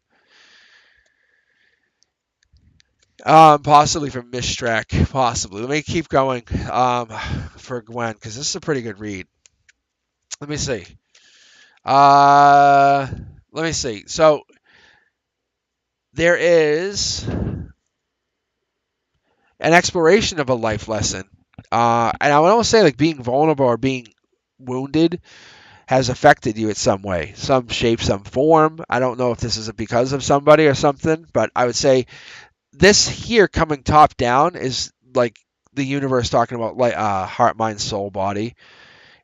Possibly from Mistrack, possibly. Let me keep going. For Gwen, because this is a pretty good read. Let me see. Uh, Let me see. So there is an exploration of a life lesson. And I would almost say like being vulnerable or being wounded has affected you in some way, some shape, some form. I don't know if this is because of somebody or something, but I would say this here coming top down is like the universe talking about like heart, mind, soul, body.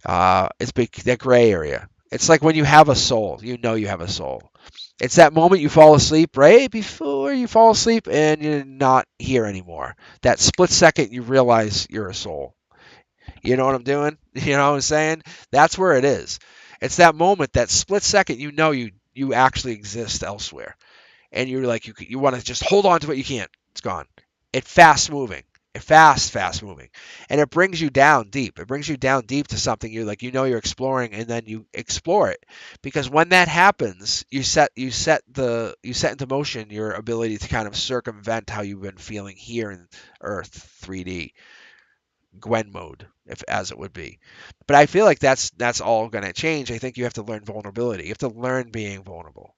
It's big, that gray area. It's like when you have a soul, you know you have a soul. It's that moment you fall asleep, right before you fall asleep, and you're not here anymore. That split second you realize you're a soul. You know what I'm doing? You know what I'm saying? That's where it is. It's that moment, that split second, you know you actually exist elsewhere, and you're like you want to just hold on to it. You can't. It's gone. It's fast moving. Fast moving, and it brings you down deep. It brings you down deep to something you're exploring, and then you explore it, because when that happens, you set into motion your ability to kind of circumvent how you've been feeling here in Earth 3D Gwen mode, if as it would be. But I feel like that's all going to change. I think you have to learn vulnerability. You have to learn being vulnerable.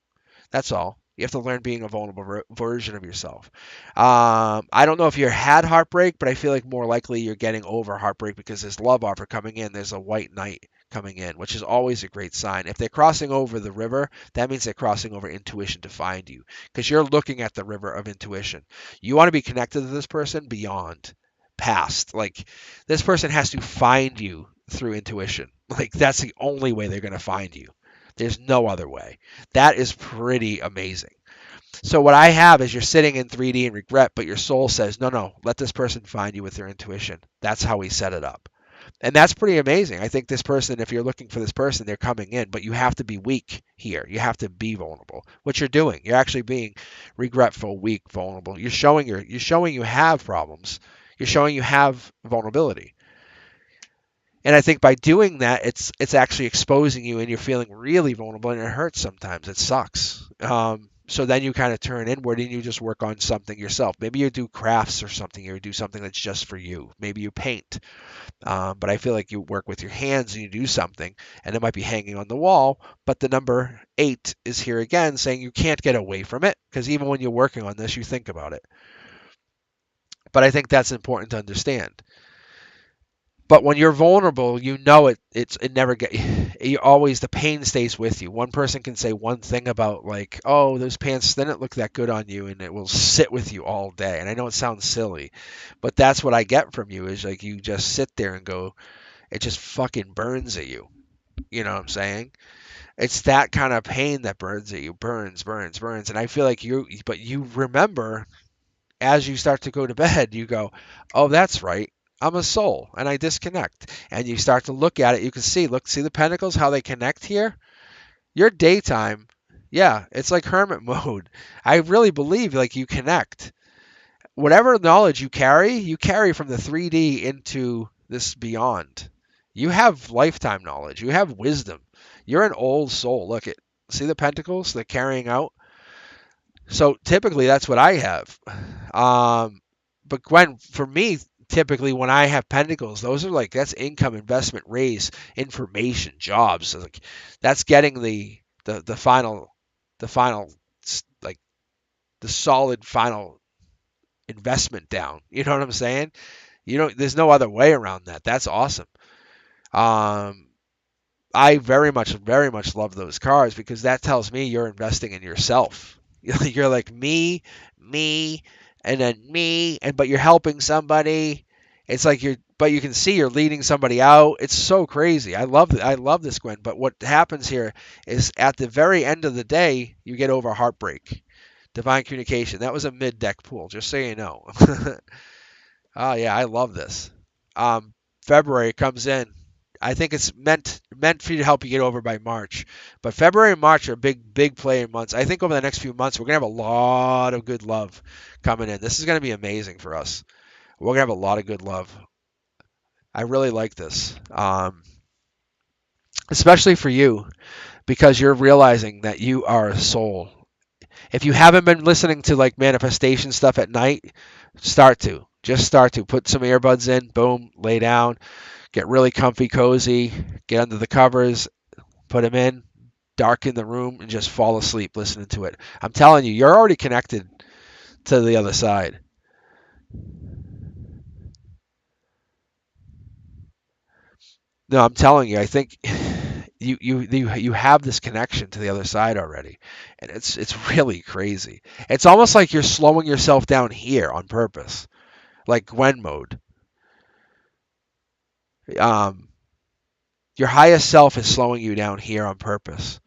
That's all. You have to learn being a vulnerable version of yourself. I don't know if you had heartbreak, but I feel like more likely you're getting over heartbreak because there's love offer coming in. There's a white knight coming in, which is always a great sign. If they're crossing over the river, that means they're crossing over intuition to find you, because you're looking at the river of intuition. You want to be connected to this person beyond past. Like, this person has to find you through intuition. Like, that's the only way they're going to find you. There's no other way. That is pretty amazing. So what I have is you're sitting in 3D in regret, but your soul says, no, let this person find you with their intuition. That's how we set it up. And that's pretty amazing. I think this person, if you're looking for this person, they're coming in, but you have to be weak here. You have to be vulnerable. What you're doing, you're actually being regretful, weak, vulnerable. You're showing you have problems. You're showing you have vulnerability. And I think by doing that, it's actually exposing you, and you're feeling really vulnerable, and it hurts sometimes. It sucks. So then you kind of turn inward and you just work on something yourself. Maybe you do crafts or something, or you do something that's just for you. Maybe you paint. But I feel like you work with your hands and you do something, and it might be hanging on the wall. But the number 8 is here again, saying you can't get away from it, because even when you're working on this, you think about it. But I think that's important to understand. But when you're vulnerable, you know it never get you always the pain stays with you. One person can say one thing about like, "Oh, those pants didn't look that good on you," and it will sit with you all day. And I know it sounds silly, but that's what I get from you is like you just sit there and go, it just fucking burns at you. You know what I'm saying? It's that kind of pain that burns at you. Burns. And I feel like but you remember as you start to go to bed, you go, "Oh, that's right. I'm a soul," and I disconnect. And you start to look at it. You can see the pentacles, how they connect here. Your daytime, yeah, it's like hermit mode. I really believe like you connect. Whatever knowledge you carry from the 3D into this beyond. You have lifetime knowledge. You have wisdom. You're an old soul. Look at see the pentacles, they're carrying out. So typically that's what I have. But Gwen, for me, typically when I have pentacles, those are like that's income, investment, raise, information, jobs. So like that's getting the final the solid final investment down. You know what I'm saying? You don't. There's no other way around that. That's awesome. Um, I very much love those cars because that tells me you're investing in yourself. You're like me, and then me, and but you're helping somebody. It's like but you can see you're leading somebody out. It's so crazy. I love this, Gwen. But what happens here is at the very end of the day, you get over heartbreak. Divine communication. That was a mid deck pool, just so you know. Oh yeah, I love this. February comes in. I think it's meant for you to help you get over by March. But February and March are big playing months. I think over the next few months we're gonna have a lot of good love coming in. This is gonna be amazing for us. We're gonna have a lot of good love. I really like this, especially for you because you're realizing that you are a soul. If you haven't been listening to like manifestation stuff at night, just start to put some earbuds in. Boom, lay down. Get really comfy, cozy, get under the covers, put them in, darken the room, and just fall asleep listening to it. I'm telling you, you're already connected to the other side. No, I'm telling you, I think you have this connection to the other side already, and it's really crazy. It's almost like you're slowing yourself down here on purpose, like Gwen mode. Um, your highest self is slowing you down here on purpose.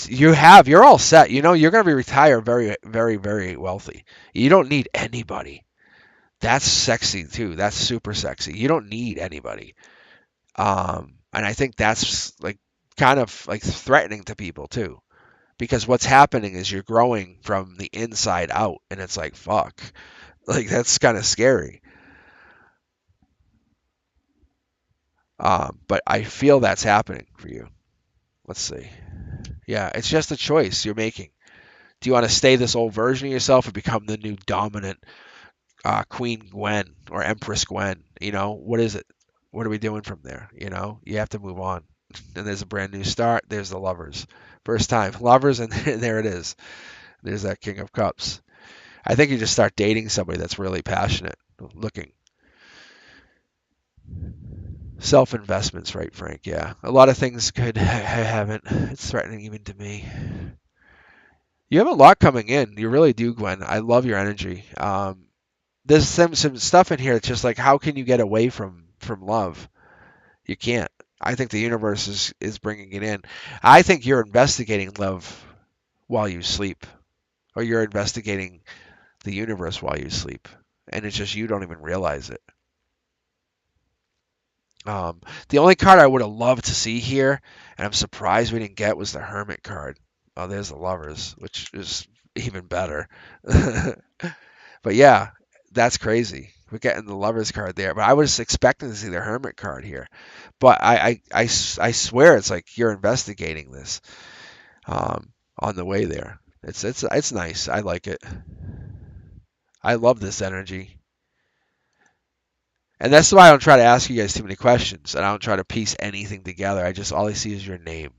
You're all set. You know you're gonna be retired very wealthy. You don't need anybody. That's sexy too. That's super sexy. You don't need anybody. And I think that's like kind of like threatening to people too, because what's happening is you're growing from the inside out, and it's like fuck, like that's kind of scary. But I feel that's happening for you. Let's see. Yeah, it's just a choice you're making. Do you want to stay this old version of yourself or become the new dominant Queen Gwen or Empress Gwen? You know, what is it? What are we doing from there? You know, you have to move on. And there's a brand new start. There's the lovers. First time lovers, and there it is. There's that King of Cups. I think you just start dating somebody that's really passionate, looking. Self investments, right, Frank? Yeah. A lot of things could haven't. It's threatening even to me. You have a lot coming in. You really do, Gwen. I love your energy. There's some stuff in here that's just like, how can you get away from love? You can't. I think the universe is bringing it in. I think you're investigating love while you sleep, or you're investigating the universe while you sleep, and it's just you don't even realize it. The only card I would have loved to see here, and I'm surprised we didn't get, was the Hermit card. Oh, there's the Lovers, which is even better. But yeah, that's crazy. We're getting the Lovers card there, but I was expecting to see the Hermit card here. But I swear it's like you're investigating this on the way there. It's nice. I like it. I love this energy. And that's why I don't try to ask you guys too many questions, and I don't try to piece anything together. All I see is your name,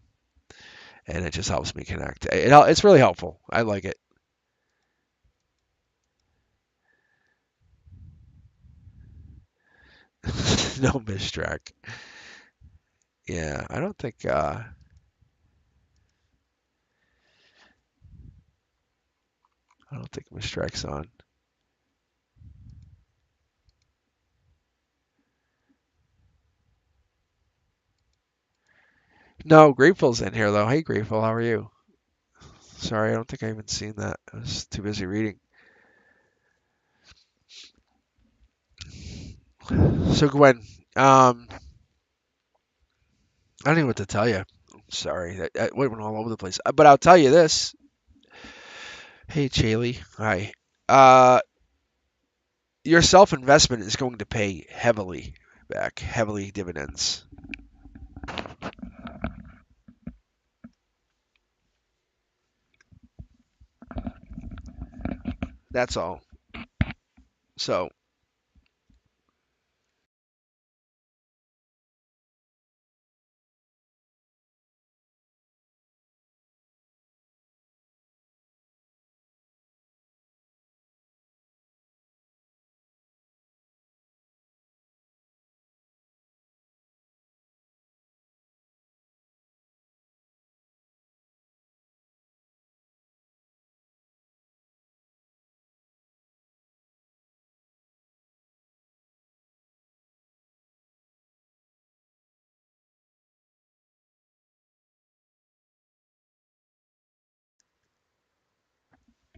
and it just helps me connect. It's really helpful. I like it. No mistrack. Yeah, I don't think mistrack's on. No, Grateful's in here though. Hey, Grateful, how are you? Sorry, I don't think I even seen that. I was too busy reading. So Gwen, I don't know what to tell you. Sorry, that went all over the place. But I'll tell you this. Hey, Chaley. Hi. Uh, your self investment is going to pay heavily back, heavily dividends. That's all. So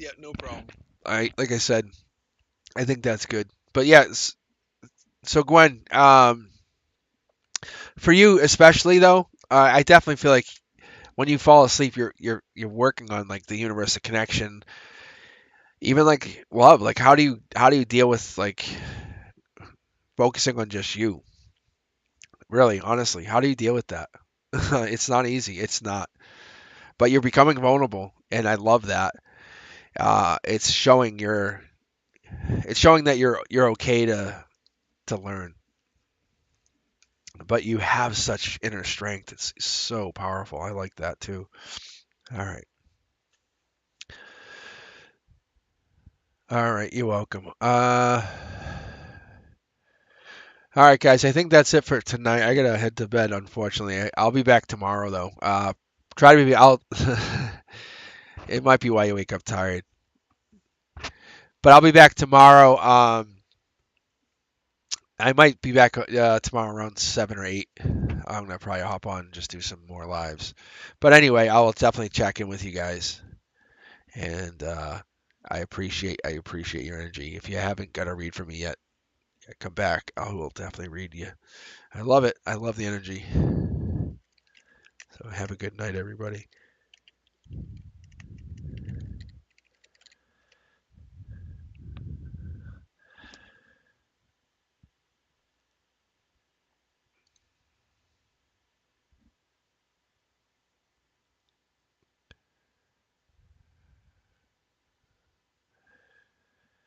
Yeah, no problem. Like I said, I think that's good. But yeah, so Gwen, for you especially though, I definitely feel like when you fall asleep, you're working on like the universal connection, even like love. Like how do you deal with like focusing on just you? Really, honestly, how do you deal with that? It's not easy. It's not. But you're becoming vulnerable, and I love that. It's showing that you're okay to learn, but you have such inner strength. It's so powerful. I like that too. All right. All right, you're welcome. All right, guys. I think that's it for tonight. I gotta head to bed, unfortunately. I'll be back tomorrow, though. Try to be. I'll. It might be why you wake up tired, but I'll be back tomorrow. I might be back tomorrow around 7 or 8. I'm gonna probably hop on and just do some more lives. But anyway, I will definitely check in with you guys, and I appreciate your energy. If you haven't got a read from me yet, come back. I will definitely read you. I love it. I love the energy. So have a good night, everybody.